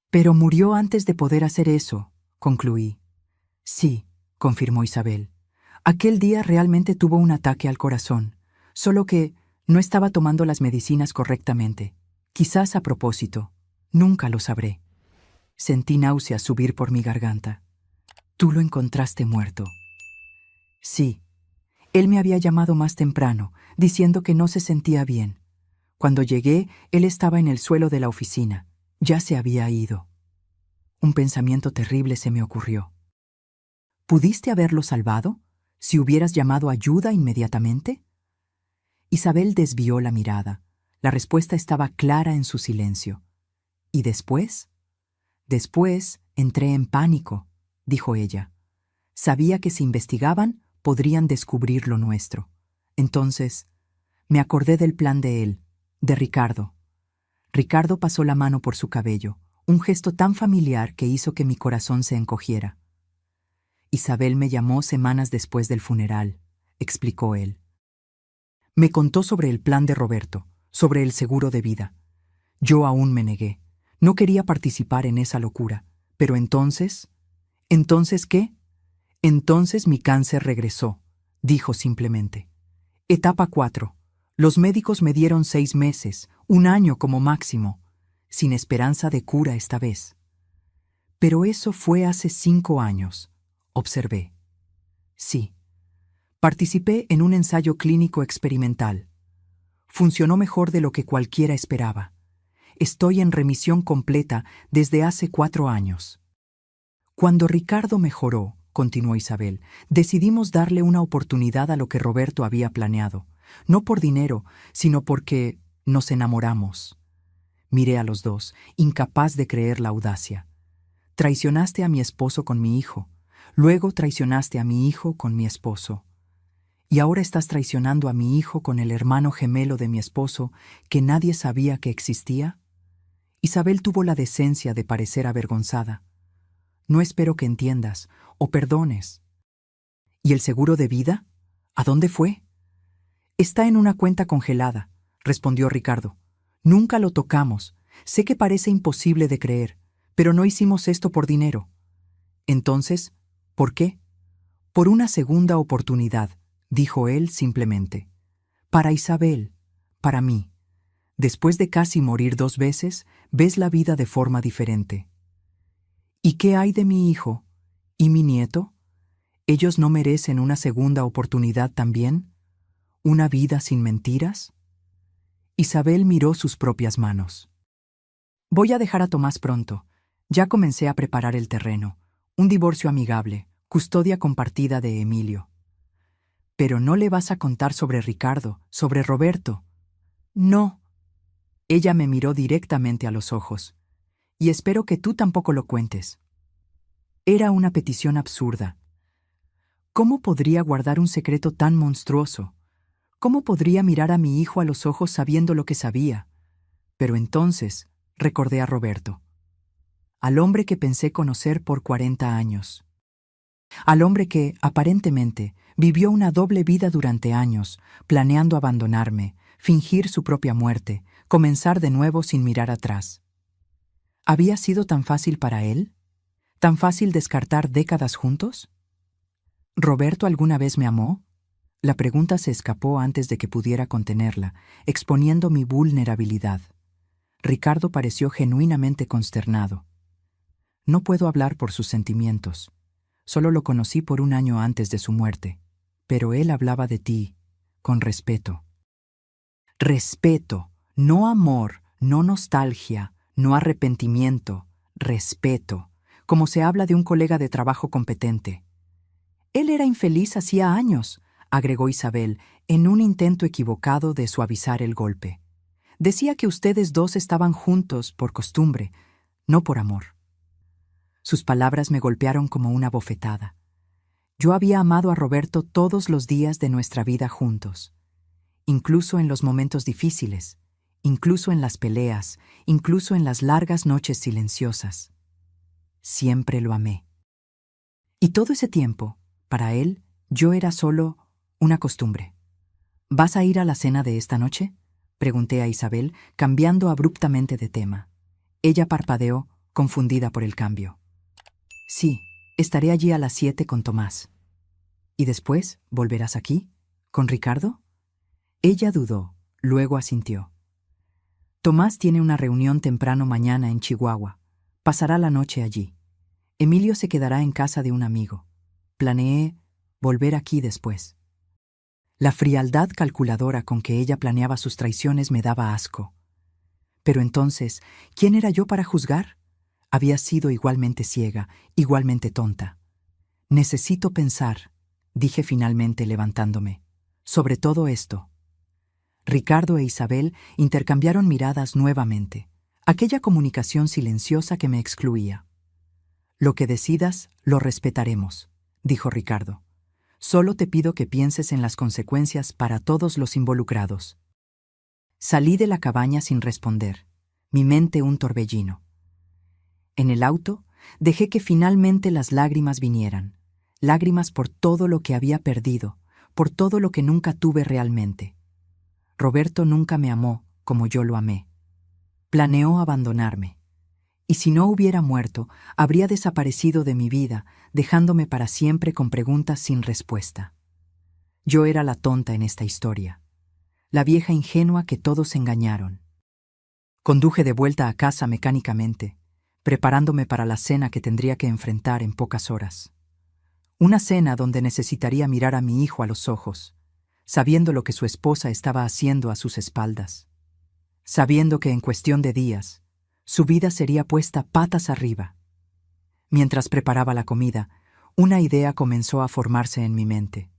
Pero murió antes de poder hacer eso, concluí. Sí, confirmó Isabel. Aquel día realmente tuvo un ataque al corazón, solo que no estaba tomando las medicinas correctamente. Quizás a propósito. Nunca lo sabré. Sentí náuseas subir por mi garganta. Tú lo encontraste muerto. Sí. Él me había llamado más temprano, diciendo que no se sentía bien. Cuando llegué, él estaba en el suelo de la oficina. Ya se había ido. Un pensamiento terrible se me ocurrió. ¿Pudiste haberlo salvado? ¿Si hubieras llamado ayuda inmediatamente? Isabel desvió la mirada. La respuesta estaba clara en su silencio. ¿Y después? Después entré en pánico, dijo ella. Sabía que si investigaban, podrían descubrir lo nuestro. Entonces, me acordé del plan de él, de Ricardo. Ricardo pasó la mano por su cabello, un gesto tan familiar que hizo que mi corazón se encogiera. Isabel me llamó semanas después del funeral, explicó él. Me contó sobre el plan de Roberto, sobre el seguro de vida. Yo aún me negué. No quería participar en esa locura. Pero entonces... ¿Entonces qué? Entonces mi cáncer regresó, dijo simplemente. Etapa 4. Los médicos me dieron 6 meses, 1 año como máximo, sin esperanza de cura esta vez. Pero eso fue hace 5 años, observé. Sí. Participé en un ensayo clínico experimental. Funcionó mejor de lo que cualquiera esperaba. Estoy en remisión completa desde hace 4 años. Cuando Ricardo mejoró, continuó Isabel, decidimos darle una oportunidad a lo que Roberto había planeado. No por dinero, sino porque nos enamoramos. Miré a los dos, incapaz de creer la audacia. Traicionaste a mi esposo con mi hijo. Luego traicionaste a mi hijo con mi esposo. Y ahora estás traicionando a mi hijo con el hermano gemelo de mi esposo que nadie sabía que existía. Isabel tuvo la decencia de parecer avergonzada. No espero que entiendas o perdones. ¿Y el seguro de vida? ¿A dónde fue? Está en una cuenta congelada, respondió Ricardo. Nunca lo tocamos. Sé que parece imposible de creer, pero no hicimos esto por dinero. Entonces, ¿por qué? Por una segunda oportunidad, dijo él simplemente. Para Isabel, para mí. Después de casi morir 2 veces, ves la vida de forma diferente. ¿Y qué hay de mi hijo? ¿Y mi nieto? ¿Ellos no merecen una segunda oportunidad también? ¿Una vida sin mentiras? Isabel miró sus propias manos. Voy a dejar a Tomás pronto. Ya comencé a preparar el terreno. Un divorcio amigable, custodia compartida de Emilio. Pero no le vas a contar sobre Ricardo, sobre Roberto. No. Ella me miró directamente a los ojos. Y espero que tú tampoco lo cuentes. Era una petición absurda. ¿Cómo podría guardar un secreto tan monstruoso? ¿Cómo podría mirar a mi hijo a los ojos sabiendo lo que sabía? Pero entonces recordé a Roberto, al hombre que pensé conocer por 40 años. Al hombre que, aparentemente, vivió una doble vida durante años, planeando abandonarme, fingir su propia muerte, comenzar de nuevo sin mirar atrás. ¿Había sido tan fácil para él? ¿Tan fácil descartar décadas juntos? ¿Roberto alguna vez me amó? La pregunta se escapó antes de que pudiera contenerla, exponiendo mi vulnerabilidad. Ricardo pareció genuinamente consternado. No puedo hablar por sus sentimientos. Solo lo conocí por 1 año antes de su muerte. Pero él hablaba de ti, con respeto. Respeto, no amor, no nostalgia, no arrepentimiento, respeto, como se habla de un colega de trabajo competente. Él era infeliz hacía años, agregó Isabel, en un intento equivocado de suavizar el golpe. Decía que ustedes dos estaban juntos por costumbre, no por amor. Sus palabras me golpearon como una bofetada. Yo había amado a Roberto todos los días de nuestra vida juntos, incluso en los momentos difíciles, incluso en las peleas, incluso en las largas noches silenciosas. Siempre lo amé. Y todo ese tiempo, para él, yo era solo una costumbre. ¿Vas a ir a la cena de esta noche?, pregunté a Isabel, cambiando abruptamente de tema. Ella parpadeó, confundida por el cambio. Sí, estaré allí a las 7 con Tomás. ¿Y después volverás aquí? ¿Con Ricardo? Ella dudó, luego asintió. Tomás tiene una reunión temprano mañana en Chihuahua. Pasará la noche allí. Emilio se quedará en casa de un amigo. Planeé volver aquí después. La frialdad calculadora con que ella planeaba sus traiciones me daba asco. Pero entonces, ¿quién era yo para juzgar? Había sido igualmente ciega, igualmente tonta. Necesito pensar, dije finalmente levantándome, sobre todo esto. Ricardo e Isabel intercambiaron miradas nuevamente, aquella comunicación silenciosa que me excluía. Lo que decidas, lo respetaremos, dijo Ricardo. Solo te pido que pienses en las consecuencias para todos los involucrados. Salí de la cabaña sin responder, mi mente un torbellino. En el auto, dejé que finalmente las lágrimas vinieran, lágrimas por todo lo que había perdido, por todo lo que nunca tuve realmente. Roberto nunca me amó como yo lo amé. Planeó abandonarme. Y si no hubiera muerto, habría desaparecido de mi vida, dejándome para siempre con preguntas sin respuesta. Yo era la tonta en esta historia, la vieja ingenua que todos engañaron. Conduje de vuelta a casa mecánicamente, preparándome para la cena que tendría que enfrentar en pocas horas. Una cena donde necesitaría mirar a mi hijo a los ojos, sabiendo lo que su esposa estaba haciendo a sus espaldas, sabiendo que en cuestión de días, su vida sería puesta patas arriba. Mientras preparaba la comida, una idea comenzó a formarse en mi mente.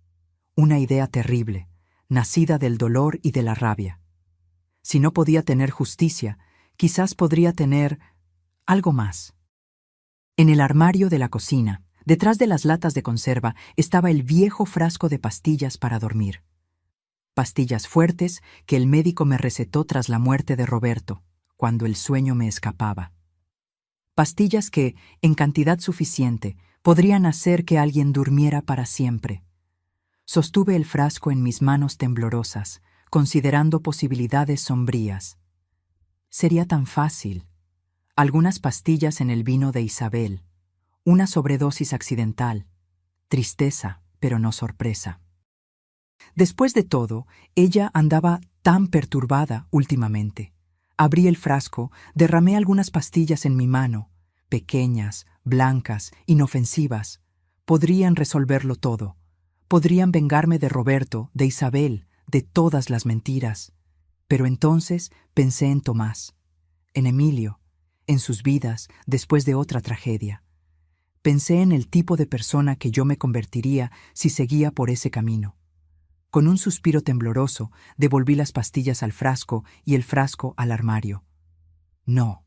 Una idea terrible, nacida del dolor y de la rabia. Si no podía tener justicia, quizás podría tener algo más. En el armario de la cocina, detrás de las latas de conserva, estaba el viejo frasco de pastillas para dormir. Pastillas fuertes que el médico me recetó tras la muerte de Roberto, cuando el sueño me escapaba. Pastillas que, en cantidad suficiente, podrían hacer que alguien durmiera para siempre. Sostuve el frasco en mis manos temblorosas, considerando posibilidades sombrías. Sería tan fácil. Algunas pastillas en el vino de Isabel. Una sobredosis accidental. Tristeza, pero no sorpresa. Después de todo, ella andaba tan perturbada últimamente. Abrí el frasco, derramé algunas pastillas en mi mano, pequeñas, blancas, inofensivas. Podrían resolverlo todo. Podrían vengarme de Roberto, de Isabel, de todas las mentiras. Pero entonces pensé en Tomás, en Emilio, en sus vidas después de otra tragedia. Pensé en el tipo de persona que yo me convertiría si seguía por ese camino. Con un suspiro tembloroso, devolví las pastillas al frasco y el frasco al armario. No.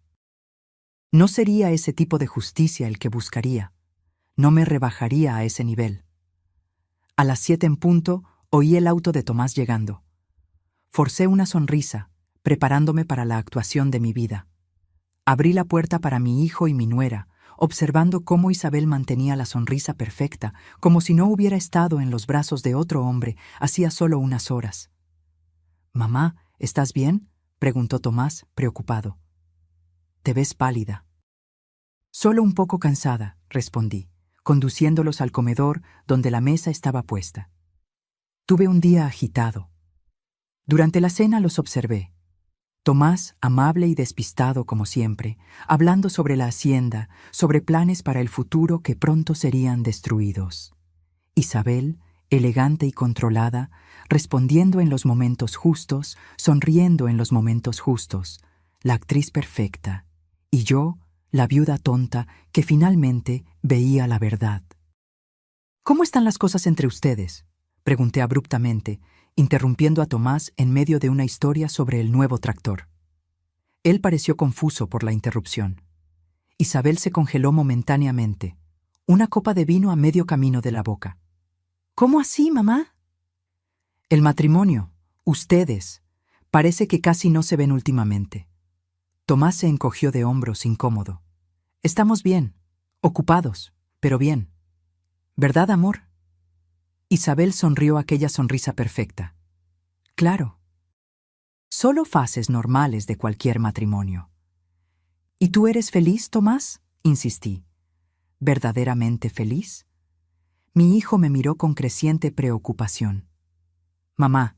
No sería ese tipo de justicia el que buscaría. No me rebajaría a ese nivel. A las 7 en punto, oí el auto de Tomás llegando. Forcé una sonrisa, preparándome para la actuación de mi vida. Abrí la puerta para mi hijo y mi nuera, observando cómo Isabel mantenía la sonrisa perfecta, como si no hubiera estado en los brazos de otro hombre hacía solo unas horas. «Mamá, ¿estás bien?», preguntó Tomás, preocupado. «Te ves pálida». «Solo un poco cansada», respondí, conduciéndolos al comedor donde la mesa estaba puesta. Tuve un día agitado. Durante la cena los observé. Tomás, amable y despistado como siempre, hablando sobre la hacienda, sobre planes para el futuro que pronto serían destruidos. Isabel, elegante y controlada, respondiendo en los momentos justos, sonriendo en los momentos justos, la actriz perfecta, y yo, la viuda tonta que finalmente veía la verdad. «¿Cómo están las cosas entre ustedes?», pregunté abruptamente, interrumpiendo a Tomás en medio de una historia sobre el nuevo tractor. Él pareció confuso por la interrupción. Isabel se congeló momentáneamente, una copa de vino a medio camino de la boca. «¿Cómo así, mamá?». «El matrimonio, ustedes, parece que casi no se ven últimamente». Tomás se encogió de hombros incómodo. «Estamos bien, ocupados, pero bien. ¿Verdad, amor?». Isabel sonrió aquella sonrisa perfecta. «Claro. Solo fases normales de cualquier matrimonio». «¿Y tú eres feliz, Tomás?», insistí. «¿Verdaderamente feliz?». Mi hijo me miró con creciente preocupación. «Mamá,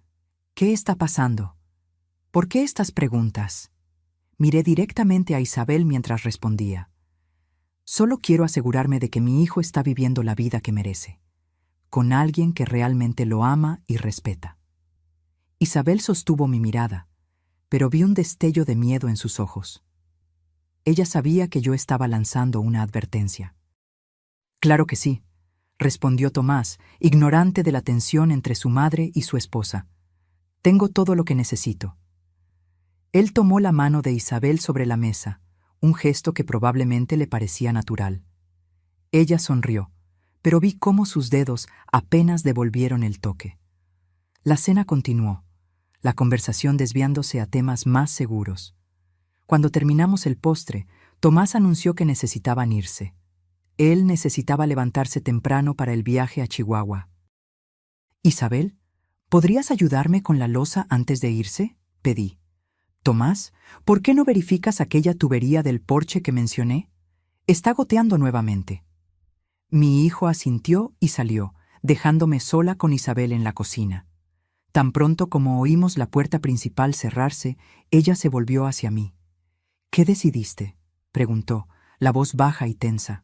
¿qué está pasando? ¿Por qué estas preguntas?». Miré directamente a Isabel mientras respondía. «Solo quiero asegurarme de que mi hijo está viviendo la vida que merece, con alguien que realmente lo ama y respeta». Isabel sostuvo mi mirada, pero vi un destello de miedo en sus ojos. Ella sabía que yo estaba lanzando una advertencia. «Claro que sí», respondió Tomás, ignorante de la tensión entre su madre y su esposa. «Tengo todo lo que necesito». Él tomó la mano de Isabel sobre la mesa, un gesto que probablemente le parecía natural. Ella sonrió, pero vi cómo sus dedos apenas devolvieron el toque. La cena continuó, la conversación desviándose a temas más seguros. Cuando terminamos el postre, Tomás anunció que necesitaban irse. Él necesitaba levantarse temprano para el viaje a Chihuahua. «Isabel, ¿podrías ayudarme con la loza antes de irse?», pedí. «Tomás, ¿por qué no verificas aquella tubería del porche que mencioné? Está goteando nuevamente». Mi hijo asintió y salió, dejándome sola con Isabel en la cocina. Tan pronto como oímos la puerta principal cerrarse, ella se volvió hacia mí. «¿Qué decidiste?», preguntó, la voz baja y tensa.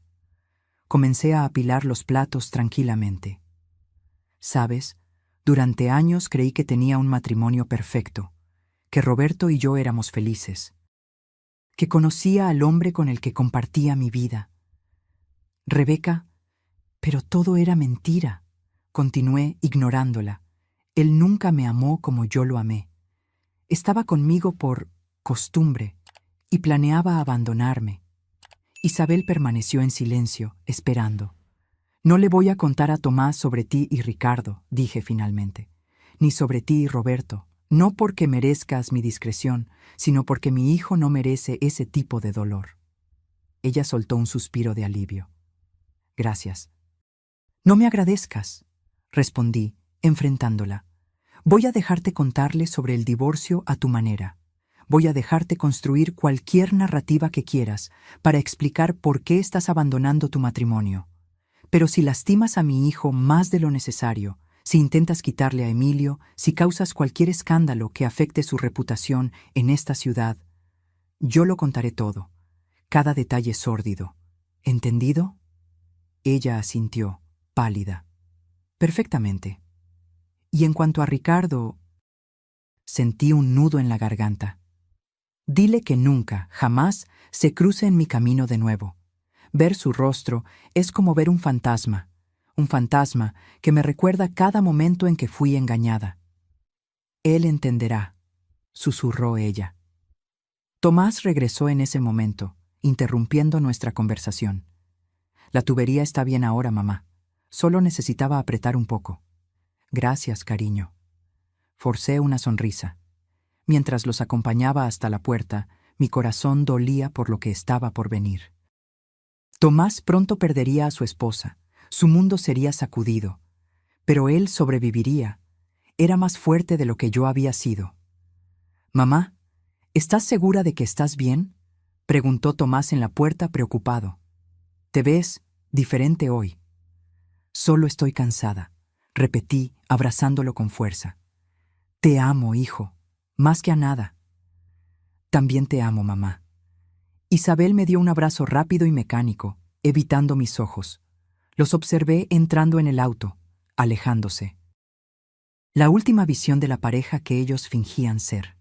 Comencé a apilar los platos tranquilamente. «Sabes, durante años creí que tenía un matrimonio perfecto, que Roberto y yo éramos felices, que conocía al hombre con el que compartía mi vida. Rebeca, pero todo era mentira», continué ignorándola. «Él nunca me amó como yo lo amé. Estaba conmigo por costumbre y planeaba abandonarme». Isabel permaneció en silencio, esperando. «No le voy a contar a Tomás sobre ti y Ricardo», dije finalmente, «ni sobre ti y Roberto, no porque merezcas mi discreción, sino porque mi hijo no merece ese tipo de dolor». Ella soltó un suspiro de alivio. «Gracias». «No me agradezcas», respondí, enfrentándola. «Voy a dejarte contarle sobre el divorcio a tu manera. Voy a dejarte construir cualquier narrativa que quieras para explicar por qué estás abandonando tu matrimonio. Pero si lastimas a mi hijo más de lo necesario, Si intentas quitarle a Emilio, si causas cualquier escándalo que afecte su reputación en esta ciudad, yo lo contaré todo, cada detalle sórdido. ¿Entendido? Ella asintió, pálida. Perfectamente. Y en cuanto a Ricardo, sentí un nudo en la garganta. Dile que nunca, jamás, se cruce en mi camino de nuevo. Ver su rostro es como ver un fantasma que me recuerda cada momento en que fui engañada. Él entenderá, susurró ella. Tomás regresó en ese momento, interrumpiendo nuestra conversación. La tubería está bien ahora, mamá. Solo necesitaba apretar un poco. Gracias, cariño. Forcé una sonrisa. Mientras los acompañaba hasta la puerta, mi corazón dolía por lo que estaba por venir. Tomás pronto perdería a su esposa. Su mundo sería sacudido. Pero él sobreviviría. Era más fuerte de lo que yo había sido. Mamá, ¿estás segura de que estás bien?, preguntó Tomás en la puerta preocupado. Te ves diferente hoy. Solo estoy cansada, repetí, abrazándolo con fuerza. Te amo, hijo, más que a nada. También te amo, mamá. Isabel me dio un abrazo rápido y mecánico, evitando mis ojos. Los observé entrando en el auto, alejándose. La última visión de la pareja que ellos fingían ser.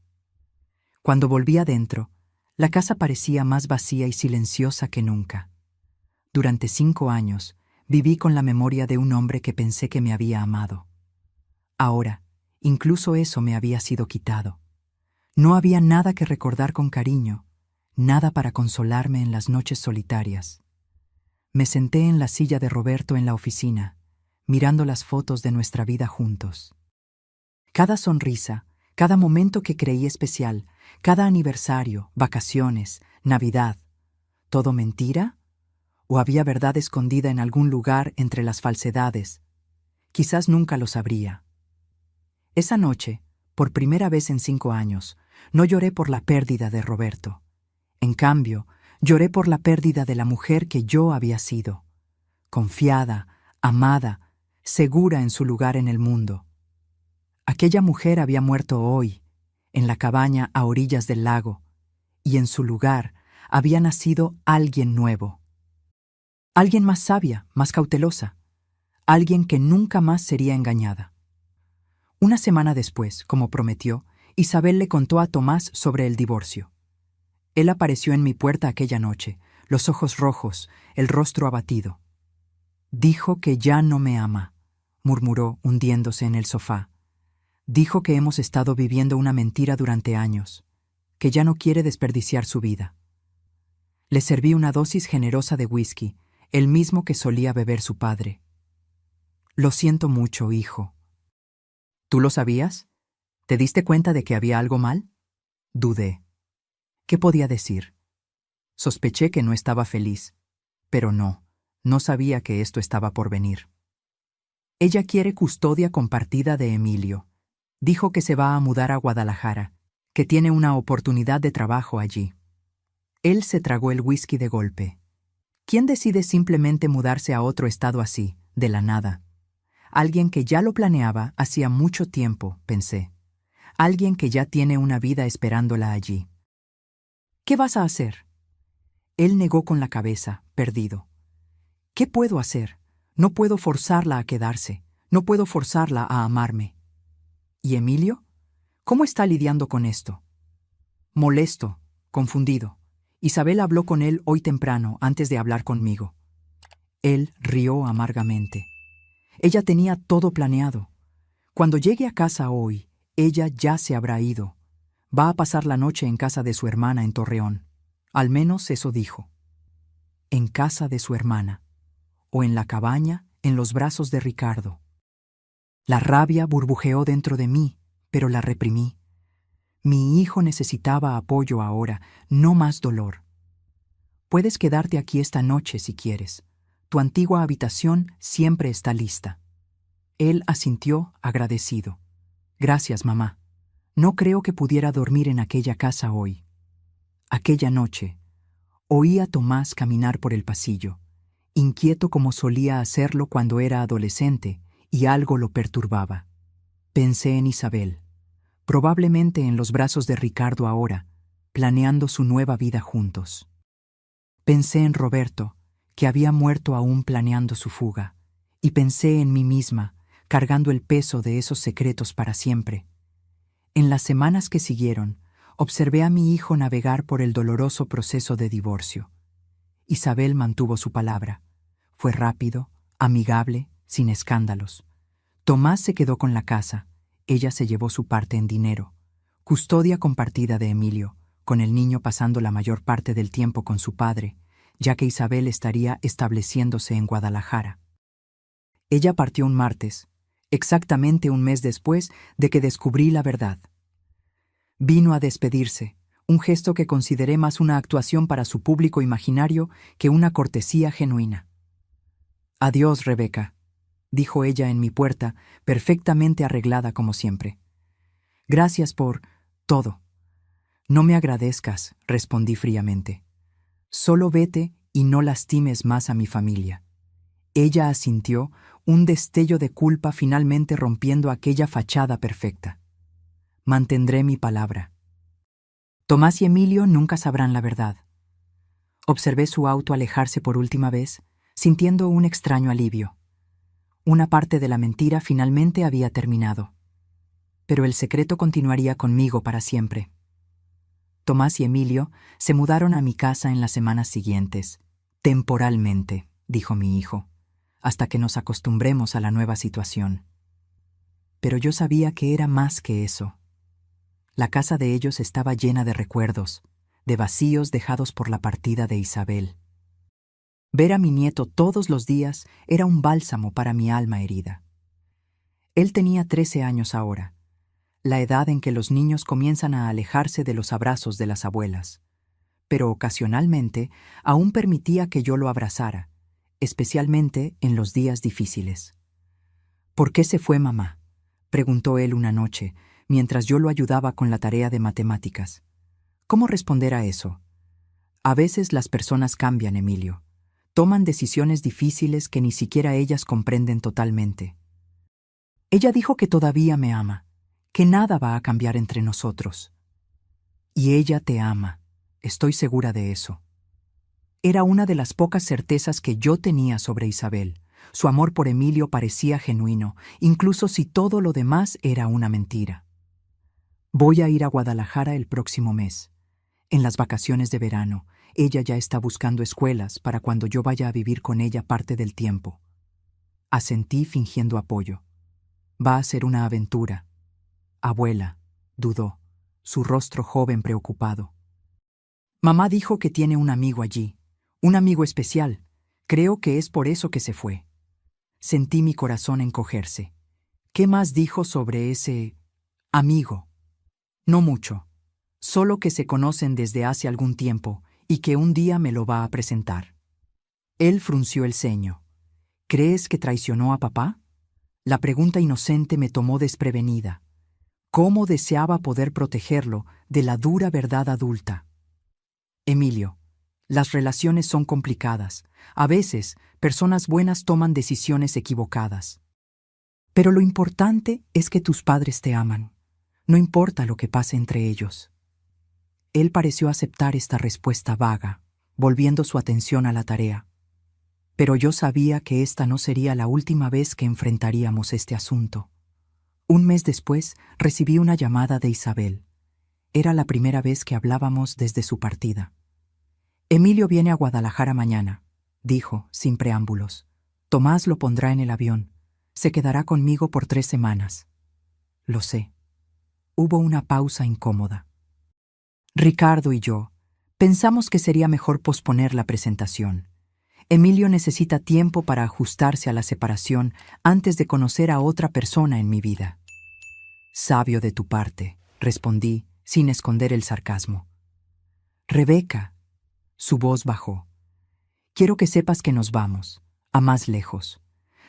Cuando volví adentro, la casa parecía más vacía y silenciosa que nunca. Durante 5 años, viví con la memoria de un hombre que pensé que me había amado. Ahora, incluso eso me había sido quitado. No había nada que recordar con cariño, nada para consolarme en las noches solitarias. Me senté en la silla de Roberto en la oficina, mirando las fotos de nuestra vida juntos. Cada sonrisa, cada momento que creí especial, cada aniversario, vacaciones, Navidad, ¿todo mentira? ¿O había verdad escondida en algún lugar entre las falsedades? Quizás nunca lo sabría. Esa noche, por primera vez en 5 años, no lloré por la pérdida de Roberto. En cambio, lloré por la pérdida de la mujer que yo había sido. Confiada, amada, segura en su lugar en el mundo. Aquella mujer había muerto hoy, en la cabaña a orillas del lago, y en su lugar había nacido alguien nuevo. Alguien más sabia, más cautelosa. Alguien que nunca más sería engañada. Una semana después, como prometió, Isabel le contó a Tomás sobre el divorcio. Él apareció en mi puerta aquella noche, los ojos rojos, el rostro abatido. Dijo que ya no me ama, murmuró hundiéndose en el sofá. Dijo que hemos estado viviendo una mentira durante años, que ya no quiere desperdiciar su vida. Le serví una dosis generosa de whisky, el mismo que solía beber su padre. Lo siento mucho, hijo. ¿Tú lo sabías? ¿Te diste cuenta de que había algo mal? Dudé. ¿Qué podía decir? Sospeché que no estaba feliz, pero no sabía que esto estaba por venir. Ella quiere custodia compartida de Emilio. Dijo que se va a mudar a Guadalajara, que tiene una oportunidad de trabajo allí. Él se tragó el whisky de golpe. ¿Quién decide simplemente mudarse a otro estado así, de la nada? Alguien que ya lo planeaba hacía mucho tiempo, pensé. Alguien que ya tiene una vida esperándola allí. ¿Qué vas a hacer? Él negó con la cabeza, perdido. ¿Qué puedo hacer? No puedo forzarla a quedarse. No puedo forzarla a amarme. ¿Y Emilio? ¿Cómo está lidiando con esto? Molesto, confundido. Isabel habló con él hoy temprano, antes de hablar conmigo. Él rió amargamente. Ella tenía todo planeado. Cuando llegue a casa hoy, ella ya se habrá ido. Va a pasar la noche en casa de su hermana en Torreón. Al menos eso dijo. En casa de su hermana. O en la cabaña, en los brazos de Ricardo. La rabia burbujeó dentro de mí, pero la reprimí. Mi hijo necesitaba apoyo ahora, no más dolor. Puedes quedarte aquí esta noche si quieres. Tu antigua habitación siempre está lista. Él asintió agradecido. Gracias, mamá. No creo que pudiera dormir en aquella casa hoy. Aquella noche, oí a Tomás caminar por el pasillo, inquieto como solía hacerlo cuando era adolescente y algo lo perturbaba. Pensé en Isabel, probablemente en los brazos de Ricardo ahora, planeando su nueva vida juntos. Pensé en Roberto, que había muerto aún planeando su fuga, y pensé en mí misma, cargando el peso de esos secretos para siempre. En las semanas que siguieron, observé a mi hijo navegar por el doloroso proceso de divorcio. Isabel mantuvo su palabra. Fue rápido, amigable, sin escándalos. Tomás se quedó con la casa. Ella se llevó su parte en dinero. Custodia compartida de Emilio, con el niño pasando la mayor parte del tiempo con su padre, ya que Isabel estaría estableciéndose en Guadalajara. Ella partió un martes, exactamente un mes después de que descubrí la verdad. Vino a despedirse, un gesto que consideré más una actuación para su público imaginario que una cortesía genuina. «Adiós, Rebeca», dijo ella en mi puerta, perfectamente arreglada como siempre. «Gracias por todo». «No me agradezcas», respondí fríamente. «Solo vete y no lastimes más a mi familia». Ella asintió, un destello de culpa finalmente rompiendo aquella fachada perfecta. Mantendré mi palabra. Tomás y Emilio nunca sabrán la verdad. Observé su auto alejarse por última vez, sintiendo un extraño alivio. Una parte de la mentira finalmente había terminado. Pero el secreto continuaría conmigo para siempre. Tomás y Emilio se mudaron a mi casa en las semanas siguientes. Temporalmente, dijo mi hijo, hasta que nos acostumbremos a la nueva situación. Pero yo sabía que era más que eso. La casa de ellos estaba llena de recuerdos, de vacíos dejados por la partida de Isabel. Ver a mi nieto todos los días era un bálsamo para mi alma herida. Él tenía 13 años ahora, la edad en que los niños comienzan a alejarse de los abrazos de las abuelas, pero ocasionalmente aún permitía que yo lo abrazara, especialmente en los días difíciles. «¿Por qué se fue mamá?», preguntó él una noche, mientras yo lo ayudaba con la tarea de matemáticas. ¿Cómo responder a eso? A veces las personas cambian, Emilio. Toman decisiones difíciles que ni siquiera ellas comprenden totalmente. Ella dijo que todavía me ama, que nada va a cambiar entre nosotros. Y ella te ama, estoy segura de eso. Era una de las pocas certezas que yo tenía sobre Isabel. Su amor por Emilio parecía genuino, incluso si todo lo demás era una mentira. Voy a ir a Guadalajara el próximo mes. En las vacaciones de verano, ella ya está buscando escuelas para cuando yo vaya a vivir con ella parte del tiempo. Asentí fingiendo apoyo. Va a ser una aventura. Abuela, dudó, su rostro joven preocupado. Mamá dijo que tiene un amigo allí, un amigo especial. Creo que es por eso que se fue. Sentí mi corazón encogerse. ¿Qué más dijo sobre ese amigo? No mucho, solo que se conocen desde hace algún tiempo y que un día me lo va a presentar. Él frunció el ceño. ¿Crees que traicionó a papá? La pregunta inocente me tomó desprevenida. ¿Cómo deseaba poder protegerlo de la dura verdad adulta? Emilio, las relaciones son complicadas. A veces, personas buenas toman decisiones equivocadas. Pero lo importante es que tus padres te aman. No importa lo que pase entre ellos. Él pareció aceptar esta respuesta vaga, volviendo su atención a la tarea. Pero yo sabía que esta no sería la última vez que enfrentaríamos este asunto. Un mes después recibí una llamada de Isabel. Era la primera vez que hablábamos desde su partida. «Emilio viene a Guadalajara mañana», dijo, sin preámbulos. «Tomás lo pondrá en el avión. Se quedará conmigo por 3 semanas». «Lo sé». Hubo una pausa incómoda. Ricardo y yo pensamos que sería mejor posponer la presentación. Emilio necesita tiempo para ajustarse a la separación antes de conocer a otra persona en mi vida. «Sabio de tu parte», respondí, sin esconder el sarcasmo. «Rebeca», su voz bajó. «Quiero que sepas que nos vamos, a más lejos.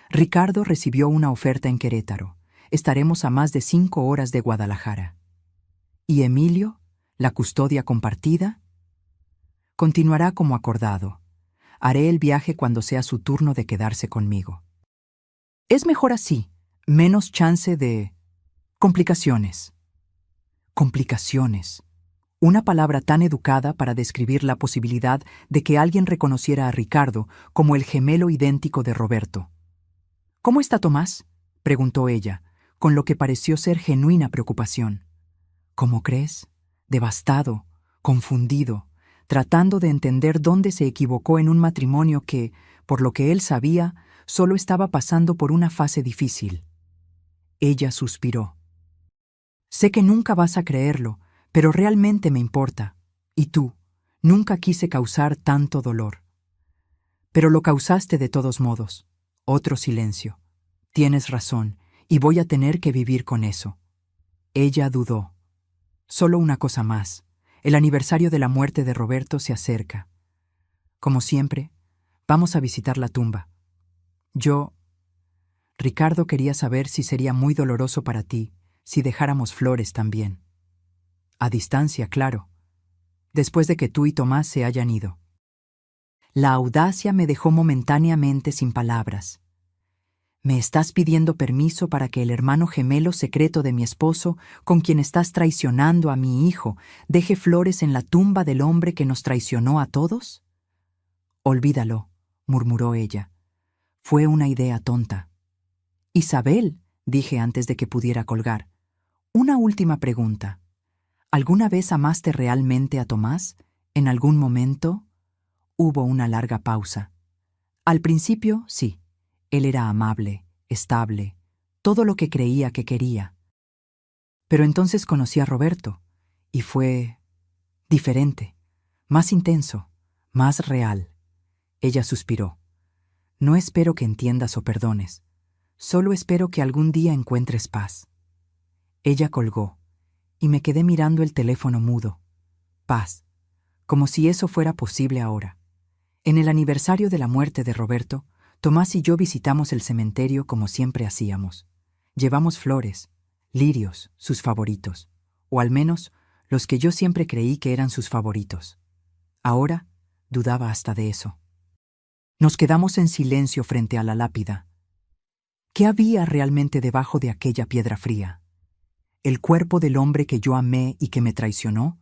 Ricardo recibió una oferta en Querétaro. Estaremos a más de 5 horas de Guadalajara. ¿Y Emilio? ¿La custodia compartida?» «Continuará como acordado. Haré el viaje cuando sea su turno de quedarse conmigo». «Es mejor así», Menos chance de complicaciones. Complicaciones. Una palabra tan educada para describir la posibilidad de que alguien reconociera a Ricardo como el gemelo idéntico de Roberto. ¿Cómo está Tomás?, preguntó ella, con lo que pareció ser genuina preocupación. ¿Cómo crees? Devastado, confundido, tratando de entender dónde se equivocó en un matrimonio que, por lo que él sabía, solo estaba pasando por una fase difícil. Ella suspiró. Sé que nunca vas a creerlo, pero realmente me importa. Y tú, nunca quise causar tanto dolor. Pero lo causaste de todos modos. Otro silencio. Tienes razón, y voy a tener que vivir con eso. Ella dudó. Solo una cosa más. El aniversario de la muerte de Roberto se acerca. Como siempre, vamos a visitar la tumba. Ricardo quería saber si sería muy doloroso para ti si dejáramos flores también. A distancia, claro. Después de que tú y Tomás se hayan ido. La audacia me dejó momentáneamente sin palabras. ¿Me estás pidiendo permiso para que el hermano gemelo secreto de mi esposo, con quien estás traicionando a mi hijo, deje flores en la tumba del hombre que nos traicionó a todos? Olvídalo, murmuró ella. Fue una idea tonta. Isabel, dije antes de que pudiera colgar. Una última pregunta. ¿Alguna vez amaste realmente a Tomás? ¿En algún momento? Hubo una larga pausa. Al principio, sí. Él era amable, estable, todo lo que creía que quería. Pero entonces conocí a Roberto, y fue diferente, más intenso, más real. Ella suspiró. No espero que entiendas o perdones. Solo espero que algún día encuentres paz. Ella colgó, y me quedé mirando el teléfono mudo. Paz, como si eso fuera posible ahora. En el aniversario de la muerte de Roberto, Tomás y yo visitamos el cementerio como siempre hacíamos. Llevamos flores, lirios, sus favoritos, o al menos los que yo siempre creí que eran sus favoritos. Ahora dudaba hasta de eso. Nos quedamos en silencio frente a la lápida. ¿Qué había realmente debajo de aquella piedra fría? ¿El cuerpo del hombre que yo amé y que me traicionó?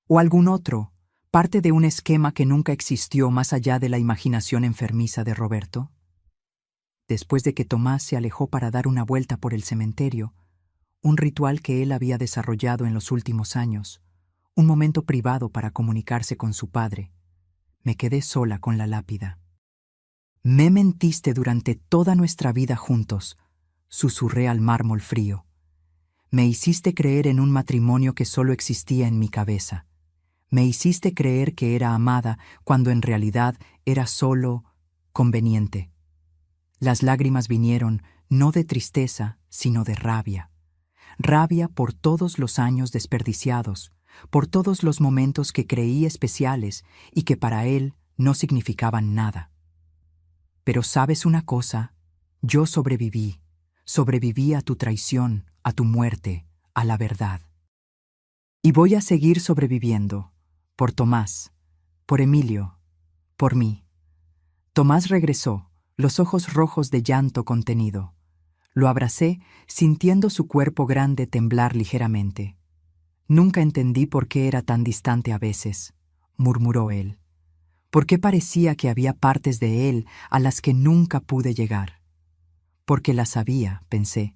¿O algún otro, parte de un esquema que nunca existió más allá de la imaginación enfermiza de Roberto? Después de que Tomás se alejó para dar una vuelta por el cementerio, un ritual que él había desarrollado en los últimos años, un momento privado para comunicarse con su padre, me quedé sola con la lápida. Me mentiste durante toda nuestra vida juntos, susurré al mármol frío. Me hiciste creer en un matrimonio que solo existía en mi cabeza. Me hiciste creer que era amada cuando en realidad era solo conveniente. Las lágrimas vinieron no de tristeza, sino de rabia. Rabia por todos los años desperdiciados, por todos los momentos que creí especiales y que para él no significaban nada. Pero ¿sabes una cosa? Yo sobreviví a tu traición, a tu muerte, a la verdad. Y voy a seguir sobreviviendo, por Tomás, por Emilio, por mí. Tomás regresó, los ojos rojos de llanto contenido. Lo abracé, sintiendo su cuerpo grande temblar ligeramente. Nunca entendí por qué era tan distante a veces, murmuró él. ¿Por qué parecía que había partes de él a las que nunca pude llegar? Porque las había, pensé,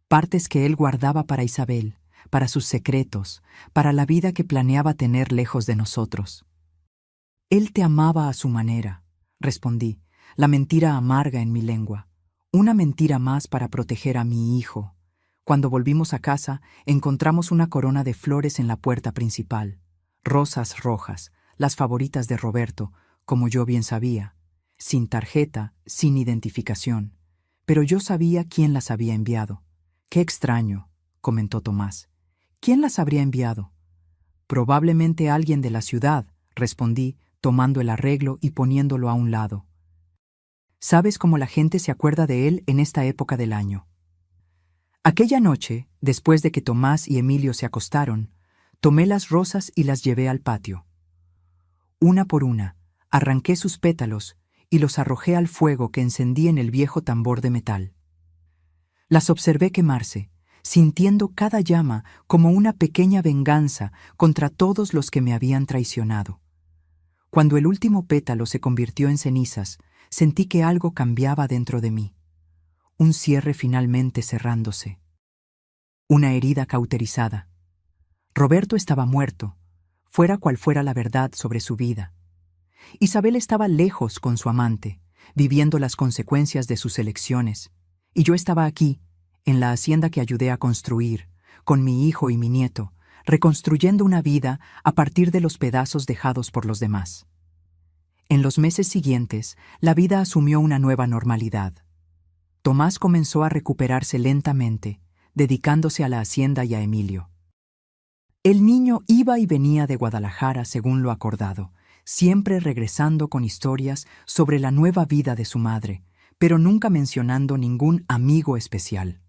partes que él guardaba para Isabel, para sus secretos, para la vida que planeaba tener lejos de nosotros. Él te amaba a su manera, respondí, la mentira amarga en mi lengua. Una mentira más para proteger a mi hijo. Cuando volvimos a casa, encontramos una corona de flores en la puerta principal. Rosas rojas, las favoritas de Roberto, como yo bien sabía. Sin tarjeta, sin identificación. Pero yo sabía quién las había enviado. Qué extraño, comentó Tomás. ¿Quién las habría enviado? Probablemente alguien de la ciudad, respondí, tomando el arreglo y poniéndolo a un lado. ¿Sabes cómo la gente se acuerda de él en esta época del año? Aquella noche, después de que Tomás y Emilio se acostaron, tomé las rosas y las llevé al patio. Una por una, arranqué sus pétalos y los arrojé al fuego que encendí en el viejo tambor de metal. Las observé quemarse, sintiendo cada llama como una pequeña venganza contra todos los que me habían traicionado. Cuando el último pétalo se convirtió en cenizas, sentí que algo cambiaba dentro de mí. Un cierre finalmente cerrándose. Una herida cauterizada. Roberto estaba muerto, fuera cual fuera la verdad sobre su vida. Isabel estaba lejos con su amante, viviendo las consecuencias de sus elecciones, y yo estaba aquí, en la hacienda que ayudé a construir, con mi hijo y mi nieto, reconstruyendo una vida a partir de los pedazos dejados por los demás. En los meses siguientes, la vida asumió una nueva normalidad. Tomás comenzó a recuperarse lentamente, dedicándose a la hacienda y a Emilio. El niño iba y venía de Guadalajara según lo acordado, siempre regresando con historias sobre la nueva vida de su madre, pero nunca mencionando ningún amigo especial.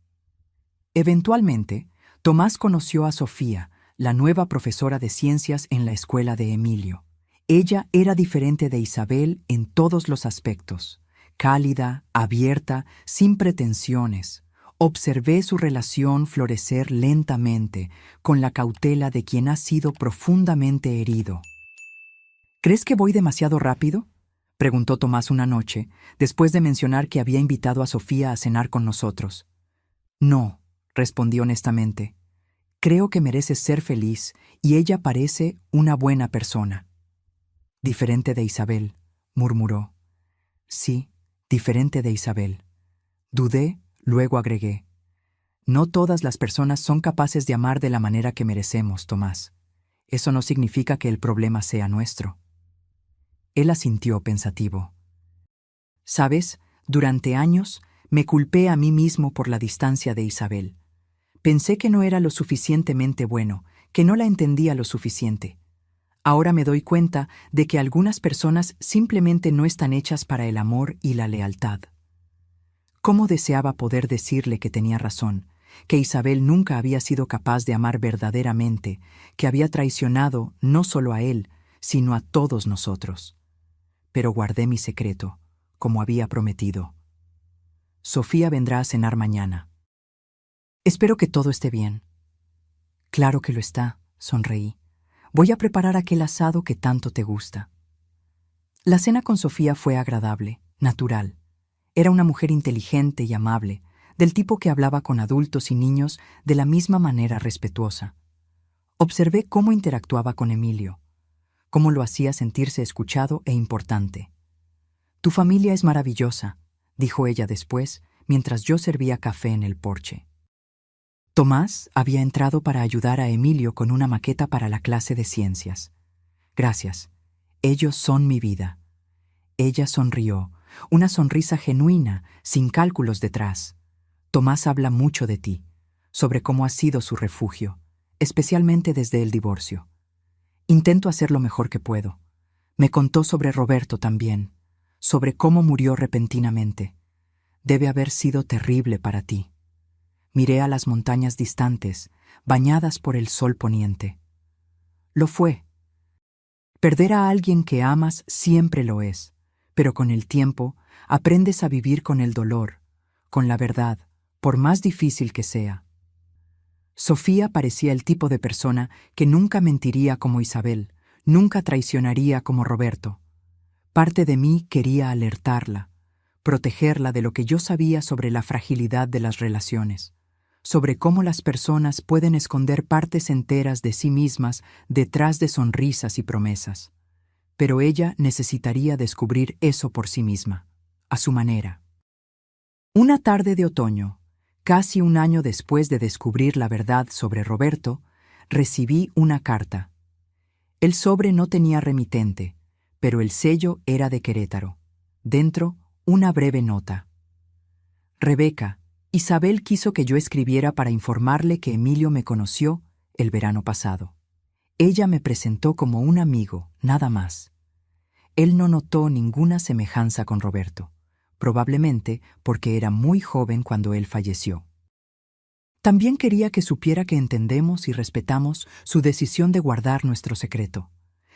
Eventualmente, Tomás conoció a Sofía, la nueva profesora de ciencias en la escuela de Emilio. Ella era diferente de Isabel en todos los aspectos, cálida, abierta, sin pretensiones. Observé su relación florecer lentamente, con la cautela de quien ha sido profundamente herido. ¿Crees que voy demasiado rápido?, preguntó Tomás una noche, después de mencionar que había invitado a Sofía a cenar con nosotros. No, respondí honestamente. Creo que mereces ser feliz y ella parece una buena persona. Diferente de Isabel, murmuró. Sí, diferente de Isabel. Dudé, luego agregué. No todas las personas son capaces de amar de la manera que merecemos, Tomás. Eso no significa que el problema sea nuestro. Él asintió pensativo. ¿Sabes? Durante años me culpé a mí mismo por la distancia de Isabel. Pensé que no era lo suficientemente bueno, que no la entendía lo suficiente. Ahora me doy cuenta de que algunas personas simplemente no están hechas para el amor y la lealtad. ¿Cómo deseaba poder decirle que tenía razón, que Isabel nunca había sido capaz de amar verdaderamente, que había traicionado no solo a él, sino a todos nosotros? Pero guardé mi secreto, como había prometido. Sofía vendrá a cenar mañana. Espero que todo esté bien. Claro que lo está, sonreí. Voy a preparar aquel asado que tanto te gusta. La cena con Sofía fue agradable, natural. Era una mujer inteligente y amable, del tipo que hablaba con adultos y niños de la misma manera respetuosa. Observé cómo interactuaba con Emilio, cómo lo hacía sentirse escuchado e importante. Tu familia es maravillosa, dijo ella después, mientras yo servía café en el porche. Tomás había entrado para ayudar a Emilio con una maqueta para la clase de ciencias. Gracias. Ellos son mi vida. Ella sonrió, una sonrisa genuina, sin cálculos detrás. Tomás habla mucho de ti, sobre cómo has sido su refugio, especialmente desde el divorcio. Intento hacer lo mejor que puedo. Me contó sobre Roberto también, sobre cómo murió repentinamente. Debe haber sido terrible para ti. Miré a las montañas distantes, bañadas por el sol poniente. Lo fue. Perder a alguien que amas siempre lo es, pero con el tiempo aprendes a vivir con el dolor, con la verdad, por más difícil que sea. Sofía parecía el tipo de persona que nunca mentiría como Isabel, nunca traicionaría como Roberto. Parte de mí quería alertarla, protegerla de lo que yo sabía sobre la fragilidad de las relaciones, sobre cómo las personas pueden esconder partes enteras de sí mismas detrás de sonrisas y promesas. Pero ella necesitaría descubrir eso por sí misma, a su manera. Una tarde de otoño, casi un año después de descubrir la verdad sobre Roberto, recibí una carta. El sobre no tenía remitente, pero el sello era de Querétaro. Dentro, una breve nota. Rebeca, Isabel quiso que yo escribiera para informarle que Emilio me conoció el verano pasado. Ella me presentó como un amigo, nada más. Él no notó ninguna semejanza con Roberto, probablemente porque era muy joven cuando él falleció. También quería que supiera que entendemos y respetamos su decisión de guardar nuestro secreto.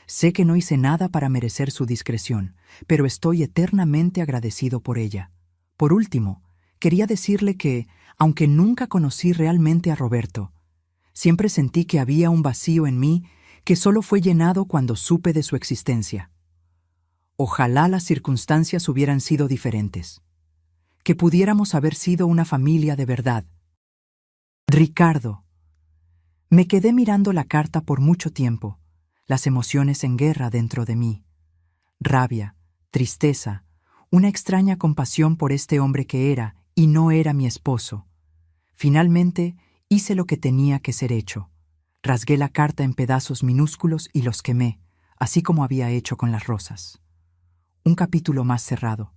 Sé que no hice nada para merecer su discreción, pero estoy eternamente agradecido por ella. Por último, quería decirle que, Aunque nunca conocí realmente a Roberto, siempre sentí que había un vacío en mí que solo fue llenado cuando supe de su existencia. Ojalá las circunstancias hubieran sido diferentes, que pudiéramos haber sido una familia de verdad. Ricardo. Me quedé mirando la carta por mucho tiempo, las emociones en guerra dentro de mí. Rabia, tristeza, una extraña compasión por este hombre que era y no era mi esposo. Finalmente, hice lo que tenía que ser hecho. Rasgué la carta en pedazos minúsculos y los quemé, así como había hecho con las rosas. Un capítulo más cerrado.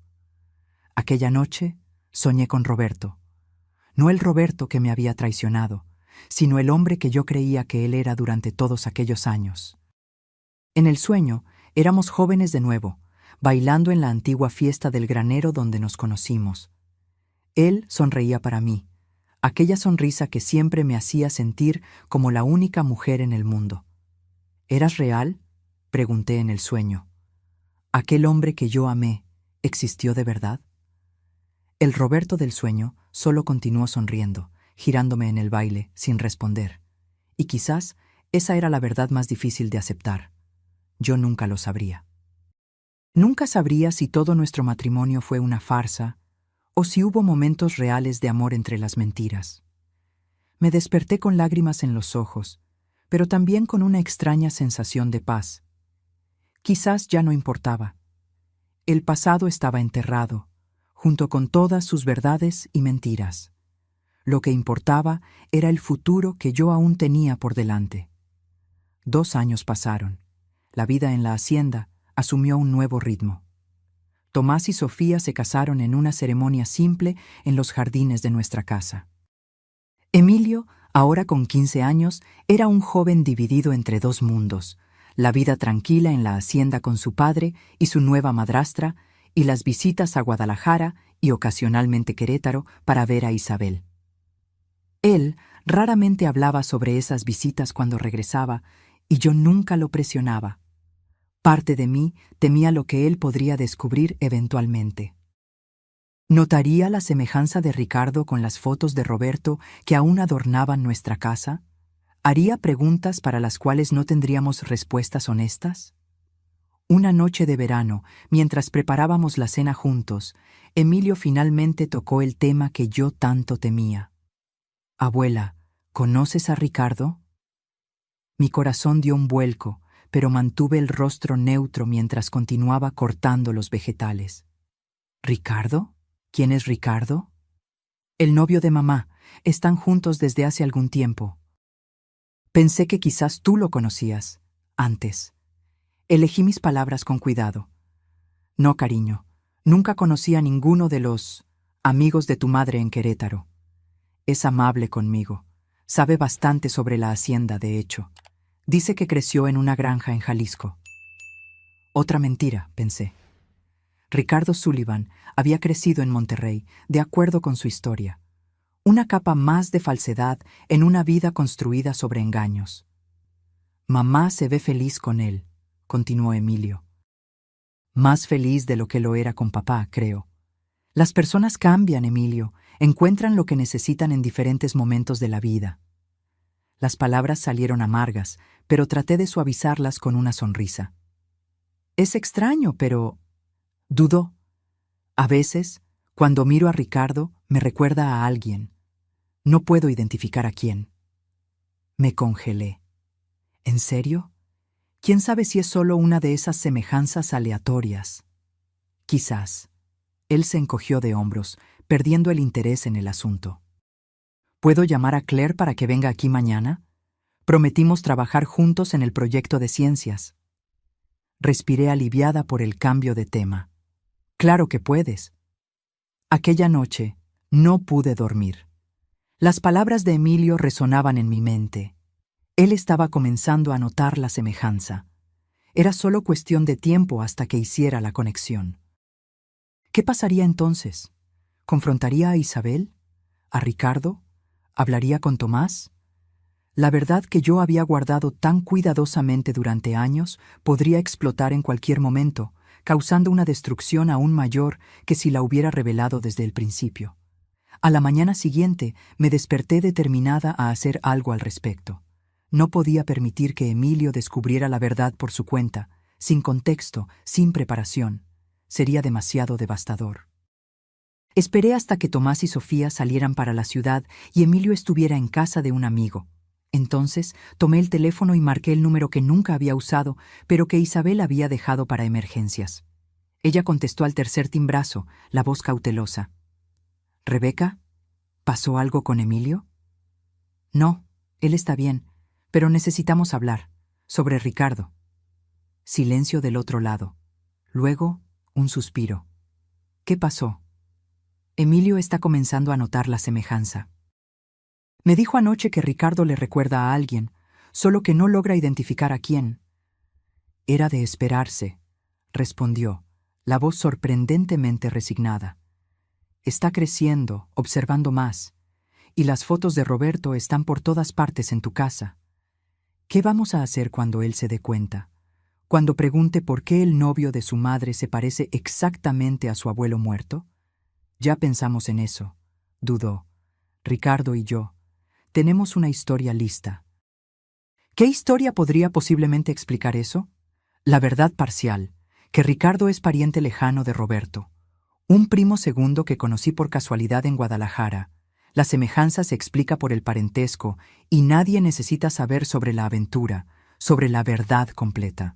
Aquella noche soñé con Roberto. No el Roberto que me había traicionado, sino el hombre que yo creía que él era durante todos aquellos años. En el sueño, éramos jóvenes de nuevo, bailando en la antigua fiesta del granero donde nos conocimos. Él sonreía para mí, aquella sonrisa que siempre me hacía sentir como la única mujer en el mundo. ¿Eras real?, pregunté en el sueño. ¿Aquel hombre que yo amé existió de verdad? El Roberto del sueño solo continuó sonriendo, girándome en el baile, sin responder. Y quizás esa era la verdad más difícil de aceptar. Yo nunca lo sabría. Nunca sabría si todo nuestro matrimonio fue una farsa o si hubo momentos reales de amor entre las mentiras. Me desperté con lágrimas en los ojos, pero también con una extraña sensación de paz. Quizás ya no importaba. El pasado estaba enterrado, junto con todas sus verdades y mentiras. Lo que importaba era el futuro que yo aún tenía por delante. 2 años pasaron. La vida en la hacienda asumió un nuevo ritmo. Tomás y Sofía se casaron en una ceremonia simple en los jardines de nuestra casa. Emilio, ahora con 15 años, era un joven dividido entre 2 mundos: la vida tranquila en la hacienda con su padre y su nueva madrastra, y las visitas a Guadalajara y ocasionalmente Querétaro para ver a Isabel. Él raramente hablaba sobre esas visitas cuando regresaba, y yo nunca lo presionaba. Parte de mí temía lo que él podría descubrir eventualmente. ¿Notaría la semejanza de Ricardo con las fotos de Roberto que aún adornaban nuestra casa? ¿Haría preguntas para las cuales no tendríamos respuestas honestas? Una noche de verano, mientras preparábamos la cena juntos, Emilio finalmente tocó el tema que yo tanto temía. «Abuela, ¿conoces a Ricardo?» Mi corazón dio un vuelco, pero mantuve el rostro neutro mientras continuaba cortando los vegetales. ¿Ricardo? ¿Quién es Ricardo? El novio de mamá. Están juntos desde hace algún tiempo. Pensé que quizás tú lo conocías, antes. Elegí mis palabras con cuidado. No, cariño, nunca conocí a ninguno de los amigos de tu madre en Querétaro. Es amable conmigo. Sabe bastante sobre la hacienda, de hecho. Dice que creció en una granja en Jalisco. Otra mentira, pensé. Ricardo Sullivan había crecido en Monterrey, de acuerdo con su historia. Una capa más de falsedad en una vida construida sobre engaños. Mamá se ve feliz con él, continuó Emilio. Más feliz de lo que lo era con papá, creo. Las personas cambian, Emilio, encuentran lo que necesitan en diferentes momentos de la vida. Las palabras salieron amargas, pero traté de suavizarlas con una sonrisa. Es extraño, pero... dudó. A veces, cuando miro a Ricardo, me recuerda a alguien. No puedo identificar a quién. Me congelé. ¿En serio? ¿Quién sabe si es solo una de esas semejanzas aleatorias? Quizás. Él se encogió de hombros, perdiendo el interés en el asunto. ¿Puedo llamar a Claire para que venga aquí mañana? Prometimos trabajar juntos en el proyecto de ciencias. Respiré aliviada por el cambio de tema. Claro que puedes. Aquella noche no pude dormir. Las palabras de Emilio resonaban en mi mente. Él estaba comenzando a notar la semejanza. Era solo cuestión de tiempo hasta que hiciera la conexión. ¿Qué pasaría entonces? ¿Confrontaría a Isabel? ¿A Ricardo? ¿Hablaría con Tomás? La verdad que yo había guardado tan cuidadosamente durante años podría explotar en cualquier momento, causando una destrucción aún mayor que si la hubiera revelado desde el principio. A la mañana siguiente me desperté determinada a hacer algo al respecto. No podía permitir que Emilio descubriera la verdad por su cuenta, sin contexto, sin preparación. Sería demasiado devastador. Esperé hasta que Tomás y Sofía salieran para la ciudad y Emilio estuviera en casa de un amigo. Entonces tomé el teléfono y marqué el número que nunca había usado, pero que Isabel había dejado para emergencias. Ella contestó al tercer timbrazo, la voz cautelosa. «¿Rebeca? ¿Pasó algo con Emilio?» «No, él está bien, pero necesitamos hablar. Sobre Ricardo». Silencio del otro lado. Luego, un suspiro. «¿Qué pasó?» Emilio está comenzando a notar la semejanza. Me dijo anoche que Ricardo le recuerda a alguien, solo que no logra identificar a quién. «Era de esperarse», respondió, la voz sorprendentemente resignada. «Está creciendo, observando más, y las fotos de Roberto están por todas partes en tu casa. ¿Qué vamos a hacer cuando él se dé cuenta? Cuando pregunte por qué el novio de su madre se parece exactamente a su abuelo muerto?» «Ya pensamos en eso», dudó. «Ricardo y yo. Tenemos una historia lista». ¿Qué historia podría posiblemente explicar eso? La verdad parcial, que Ricardo es pariente lejano de Roberto, un primo segundo que conocí por casualidad en Guadalajara. La semejanza se explica por el parentesco y nadie necesita saber sobre la aventura, sobre la verdad completa.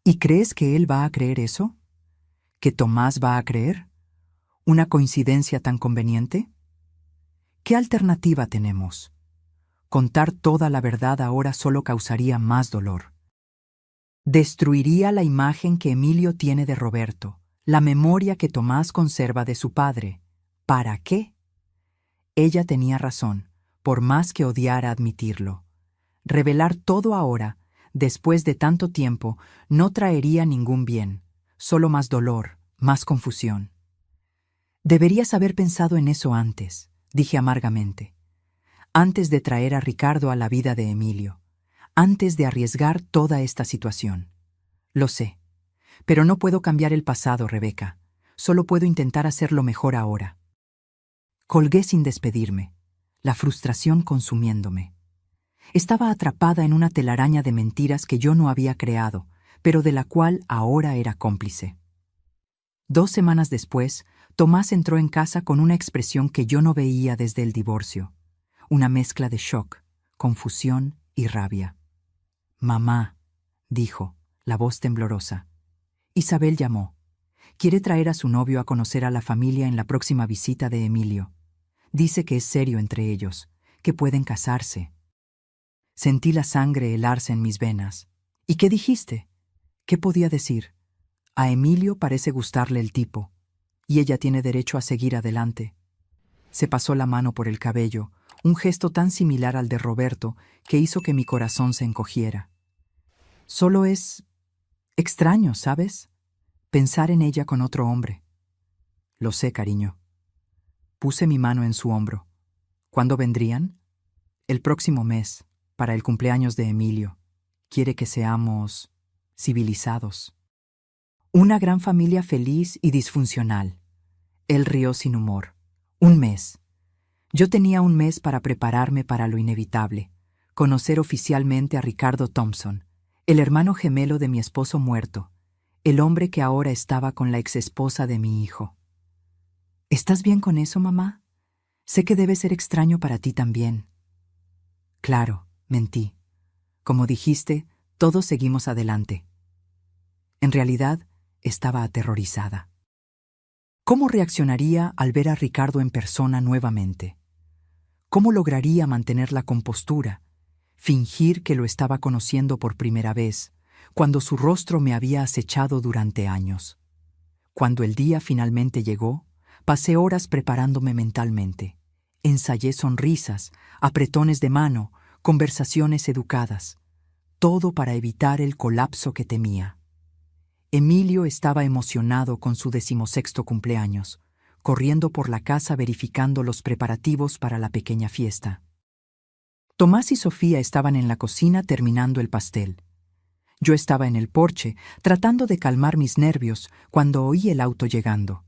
¿Y crees que él va a creer eso? ¿Que Tomás va a creer? ¿Una coincidencia tan conveniente? ¿Qué alternativa tenemos? Contar toda la verdad ahora solo causaría más dolor. Destruiría la imagen que Emilio tiene de Roberto, la memoria que Tomás conserva de su padre. ¿Para qué? Ella tenía razón, por más que odiara admitirlo. Revelar todo ahora, después de tanto tiempo, no traería ningún bien, solo más dolor, más confusión. Deberías haber pensado en eso antes, dije amargamente. Antes de traer a Ricardo a la vida de Emilio. Antes de arriesgar toda esta situación. Lo sé, pero no puedo cambiar el pasado, Rebeca. Solo puedo intentar hacerlo mejor ahora. Colgué sin despedirme, la frustración consumiéndome. Estaba atrapada en una telaraña de mentiras que yo no había creado, pero de la cual ahora era cómplice. 2 semanas después, Tomás entró en casa con una expresión que yo no veía desde el divorcio. Una mezcla de shock, confusión y rabia. «Mamá», dijo, la voz temblorosa. Isabel llamó. Quiere traer a su novio a conocer a la familia en la próxima visita de Emilio. Dice que es serio entre ellos, que pueden casarse. Sentí la sangre helarse en mis venas. ¿Y qué dijiste? ¿Qué podía decir? A Emilio parece gustarle el tipo, y ella tiene derecho a seguir adelante. Se pasó la mano por el cabello, un gesto tan similar al de Roberto que hizo que mi corazón se encogiera. Solo es extraño, ¿sabes? Pensar en ella con otro hombre. Lo sé, cariño. Puse mi mano en su hombro. ¿Cuándo vendrían? El próximo mes, para el cumpleaños de Emilio. Quiere que seamos civilizados. Una gran familia feliz y disfuncional. Él rió sin humor. 1 mes. Yo tenía 1 mes para prepararme para lo inevitable. Conocer oficialmente a Ricardo Thompson, el hermano gemelo de mi esposo muerto, el hombre que ahora estaba con la exesposa de mi hijo. ¿Estás bien con eso, mamá? Sé que debe ser extraño para ti también. Claro, mentí. Como dijiste, todos seguimos adelante. En realidad, estaba aterrorizada. ¿Cómo reaccionaría al ver a Ricardo en persona nuevamente? ¿Cómo lograría mantener la compostura, fingir que lo estaba conociendo por primera vez, cuando su rostro me había acechado durante años? Cuando el día finalmente llegó, pasé horas preparándome mentalmente. Ensayé sonrisas, apretones de mano, conversaciones educadas, todo para evitar el colapso que temía. Emilio estaba emocionado con su 16º cumpleaños, corriendo por la casa verificando los preparativos para la pequeña fiesta. Tomás y Sofía estaban en la cocina terminando el pastel. Yo estaba en el porche, tratando de calmar mis nervios, cuando oí el auto llegando.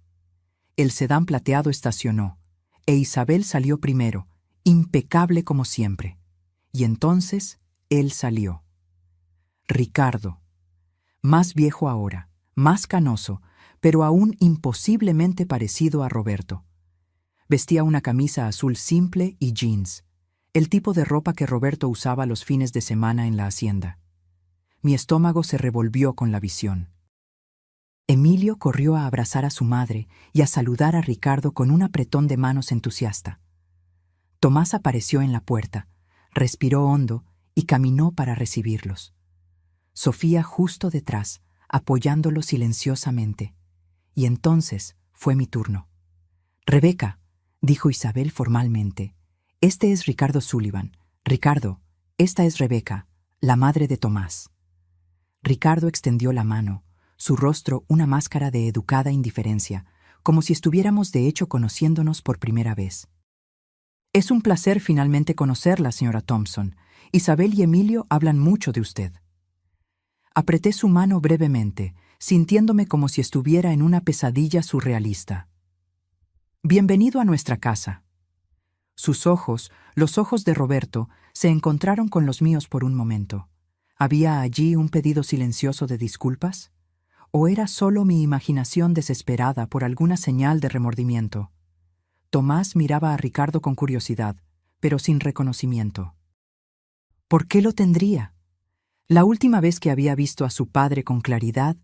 El sedán plateado estacionó. e Isabel salió primero, impecable como siempre. Y entonces él salió. Ricardo, más viejo ahora, más canoso, pero aún imposiblemente parecido a Roberto. Vestía una camisa azul simple y jeans, el tipo de ropa que Roberto usaba los fines de semana en la hacienda. Mi estómago se revolvió con la visión. Emilio corrió a abrazar a su madre y a saludar a Ricardo con un apretón de manos entusiasta. Tomás apareció en la puerta, respiró hondo y caminó para recibirlos. Sofía justo detrás, apoyándolo silenciosamente. Y entonces fue mi turno. «Rebeca», dijo Isabel formalmente, «este es Ricardo Sullivan. Ricardo, esta es Rebeca, la madre de Tomás». Ricardo extendió la mano, su rostro una máscara de educada indiferencia, como si estuviéramos de hecho conociéndonos por primera vez. «Es un placer finalmente conocerla, señora Thompson. Isabel y Emilio hablan mucho de usted». Apreté su mano brevemente, sintiéndome como si estuviera en una pesadilla surrealista. «Bienvenido a nuestra casa». Sus ojos, los ojos de Roberto, se encontraron con los míos por un momento. ¿Había allí un pedido silencioso de disculpas? ¿O era solo mi imaginación desesperada por alguna señal de remordimiento? Tomás miraba a Ricardo con curiosidad, pero sin reconocimiento. ¿Por qué lo tendría? La última vez que había visto a su padre con claridad,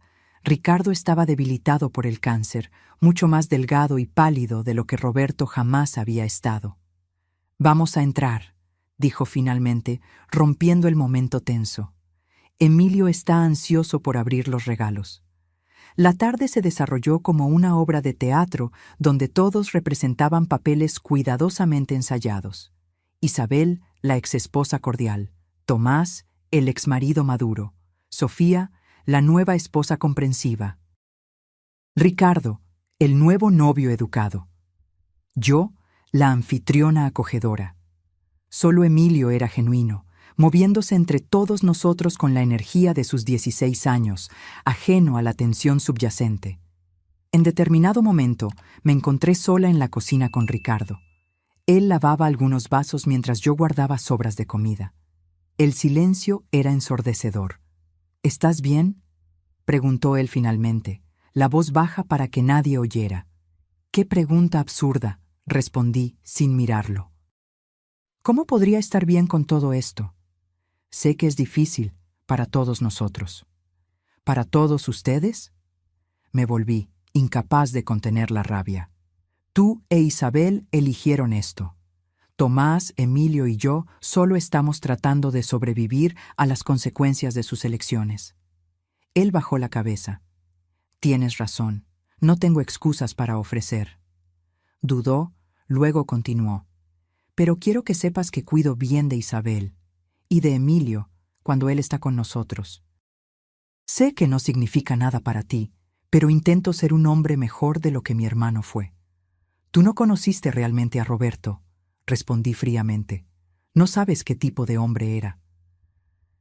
Ricardo estaba debilitado por el cáncer, mucho más delgado y pálido de lo que Roberto jamás había estado. «Vamos a entrar», dijo finalmente, rompiendo el momento tenso. «Emilio está ansioso por abrir los regalos». La tarde se desarrolló como una obra de teatro donde todos representaban papeles cuidadosamente ensayados. Isabel, la exesposa cordial; Tomás, el exmarido maduro; Sofía, la nueva esposa comprensiva; Ricardo, el nuevo novio educado; yo, la anfitriona acogedora. Solo Emilio era genuino, moviéndose entre todos nosotros con la energía de sus 16 años, ajeno a la tensión subyacente. En determinado momento me encontré sola en la cocina con Ricardo. Él lavaba algunos vasos mientras yo guardaba sobras de comida. El silencio era ensordecedor. «¿Estás bien?», preguntó él finalmente, la voz baja para que nadie oyera. «Qué pregunta absurda», respondí sin mirarlo. «¿Cómo podría estar bien con todo esto? Sé que es difícil para todos nosotros». «¿Para todos ustedes?». Me volví, incapaz de contener la rabia. «Tú e Isabel eligieron esto. Tomás, Emilio y yo solo estamos tratando de sobrevivir a las consecuencias de sus elecciones». Él bajó la cabeza. «Tienes razón, no tengo excusas para ofrecer». Dudó, luego continuó. «Pero quiero que sepas que cuido bien de Isabel y de Emilio cuando él está con nosotros. Sé que no significa nada para ti, pero intento ser un hombre mejor de lo que mi hermano fue». «Tú no conociste realmente a Roberto», respondí fríamente. «No sabes qué tipo de hombre era».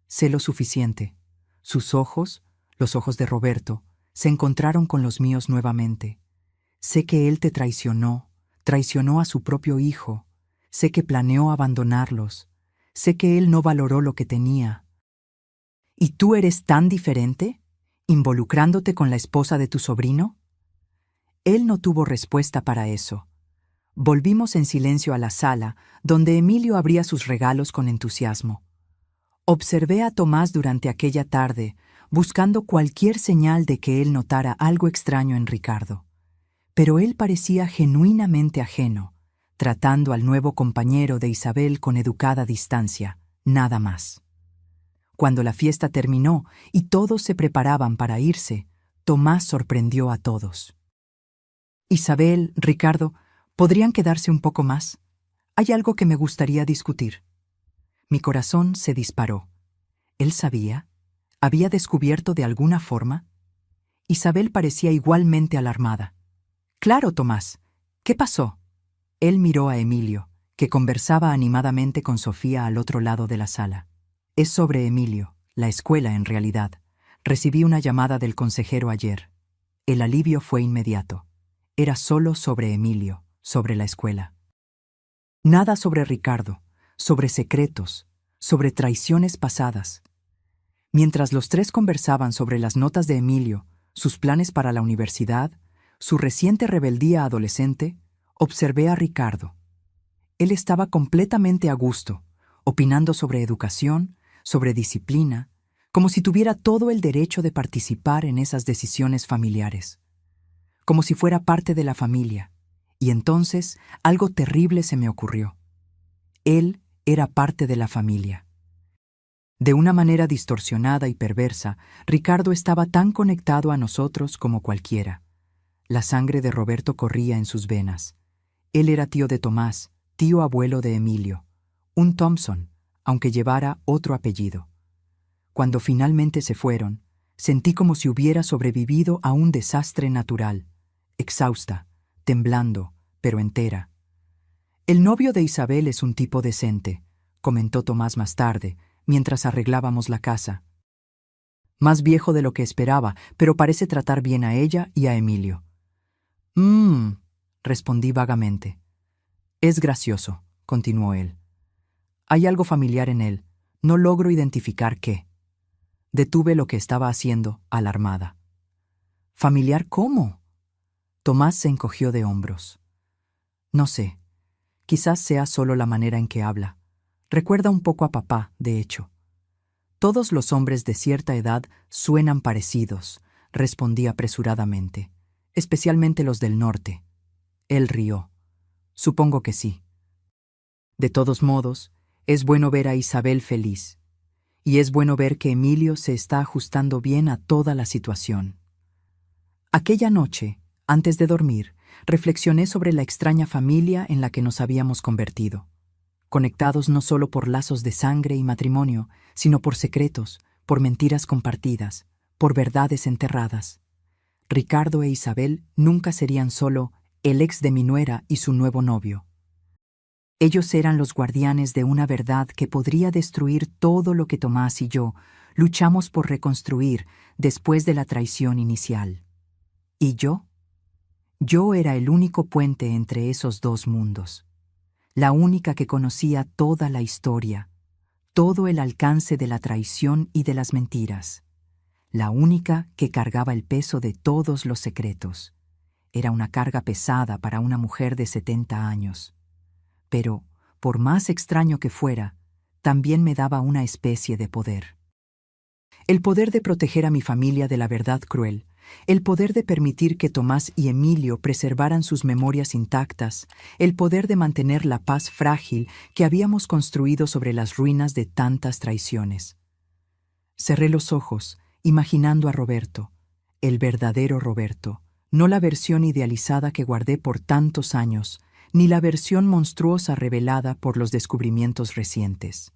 «Sé lo suficiente». Sus ojos, los ojos de Roberto, se encontraron con los míos nuevamente. «Sé que él te traicionó a su propio hijo. Sé que planeó abandonarlos. Sé que él no valoró lo que tenía». «¿Y tú eres tan diferente, involucrándote con la esposa de tu sobrino?». Él no tuvo respuesta para eso. Volvimos en silencio a la sala, donde Emilio abría sus regalos con entusiasmo. Observé a Tomás durante aquella tarde, buscando cualquier señal de que él notara algo extraño en Ricardo. Pero él parecía genuinamente ajeno, tratando al nuevo compañero de Isabel con educada distancia, nada más. Cuando la fiesta terminó y todos se preparaban para irse, Tomás sorprendió a todos. «Isabel, Ricardo, ¿podrían quedarse un poco más? Hay algo que me gustaría discutir». Mi corazón se disparó. ¿Él sabía? ¿Había descubierto de alguna forma? Isabel parecía igualmente alarmada. «Claro, Tomás. ¿Qué pasó?». Él miró a Emilio, que conversaba animadamente con Sofía al otro lado de la sala. «Es sobre Emilio, la escuela en realidad. Recibí una llamada del consejero ayer. El alivio fue inmediato. Era solo sobre Emilio, sobre la escuela». Nada sobre Ricardo, sobre secretos, sobre traiciones pasadas. Mientras los tres conversaban sobre las notas de Emilio, sus planes para la universidad, su reciente rebeldía adolescente, observé a Ricardo. Él estaba completamente a gusto, opinando sobre educación, sobre disciplina, como si tuviera todo el derecho de participar en esas decisiones familiares, como si fuera parte de la familia. Y entonces algo terrible se me ocurrió. Él era parte de la familia. De una manera distorsionada y perversa, Ricardo estaba tan conectado a nosotros como cualquiera. La sangre de Roberto corría en sus venas. Él era tío de Tomás, tío abuelo de Emilio, un Thompson, aunque llevara otro apellido. Cuando finalmente se fueron, sentí como si hubiera sobrevivido a un desastre natural, exhausta, temblando, pero entera. El novio de Isabel es un tipo decente, comentó Tomás más tarde, mientras arreglábamos la casa. Más viejo de lo que esperaba, pero parece tratar bien a ella y a Emilio. Respondí vagamente. Es gracioso, continuó él. Hay algo familiar en él, no logro identificar qué. Detuve lo que estaba haciendo, alarmada. ¿Familiar cómo? Tomás se encogió de hombros. No sé, quizás sea solo la manera en que habla. Recuerda un poco a papá, de hecho. Todos los hombres de cierta edad suenan parecidos, respondí apresuradamente, especialmente los del norte. Él rió. Supongo que sí. De todos modos, es bueno ver a Isabel feliz. Y es bueno ver que Emilio se está ajustando bien a toda la situación. Aquella noche, antes de dormir, reflexioné sobre la extraña familia en la que nos habíamos convertido, conectados no solo por lazos de sangre y matrimonio, sino por secretos, por mentiras compartidas, por verdades enterradas. Ricardo e Isabel nunca serían solo el ex de mi nuera y su nuevo novio. Ellos eran los guardianes de una verdad que podría destruir todo lo que Tomás y yo luchamos por reconstruir después de la traición inicial. ¿Y yo? Yo era el único puente entre esos dos mundos, la única que conocía toda la historia, todo el alcance de la traición y de las mentiras, la única que cargaba el peso de todos los secretos. Era una carga pesada para una mujer de 70 años. Pero, por más extraño que fuera, también me daba una especie de poder. El poder de proteger a mi familia de la verdad cruel, el poder de permitir que Tomás y Emilio preservaran sus memorias intactas, el poder de mantener la paz frágil que habíamos construido sobre las ruinas de tantas traiciones. Cerré los ojos, imaginando a Roberto, el verdadero Roberto, no la versión idealizada que guardé por tantos años, ni la versión monstruosa revelada por los descubrimientos recientes.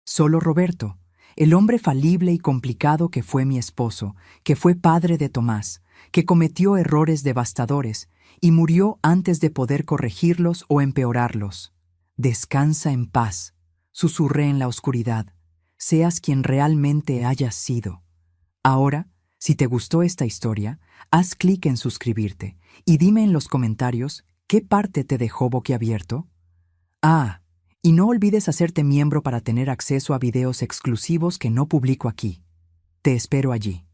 Solo Roberto, el hombre falible y complicado que fue mi esposo, que fue padre de Tomás, que cometió errores devastadores y murió antes de poder corregirlos o empeorarlos. Descansa en paz, susurré en la oscuridad, seas quien realmente hayas sido. Ahora, si te gustó esta historia, haz clic en suscribirte y dime en los comentarios ¿qué parte te dejó boquiabierto? Y no olvides hacerte miembro para tener acceso a videos exclusivos que no publico aquí. Te espero allí.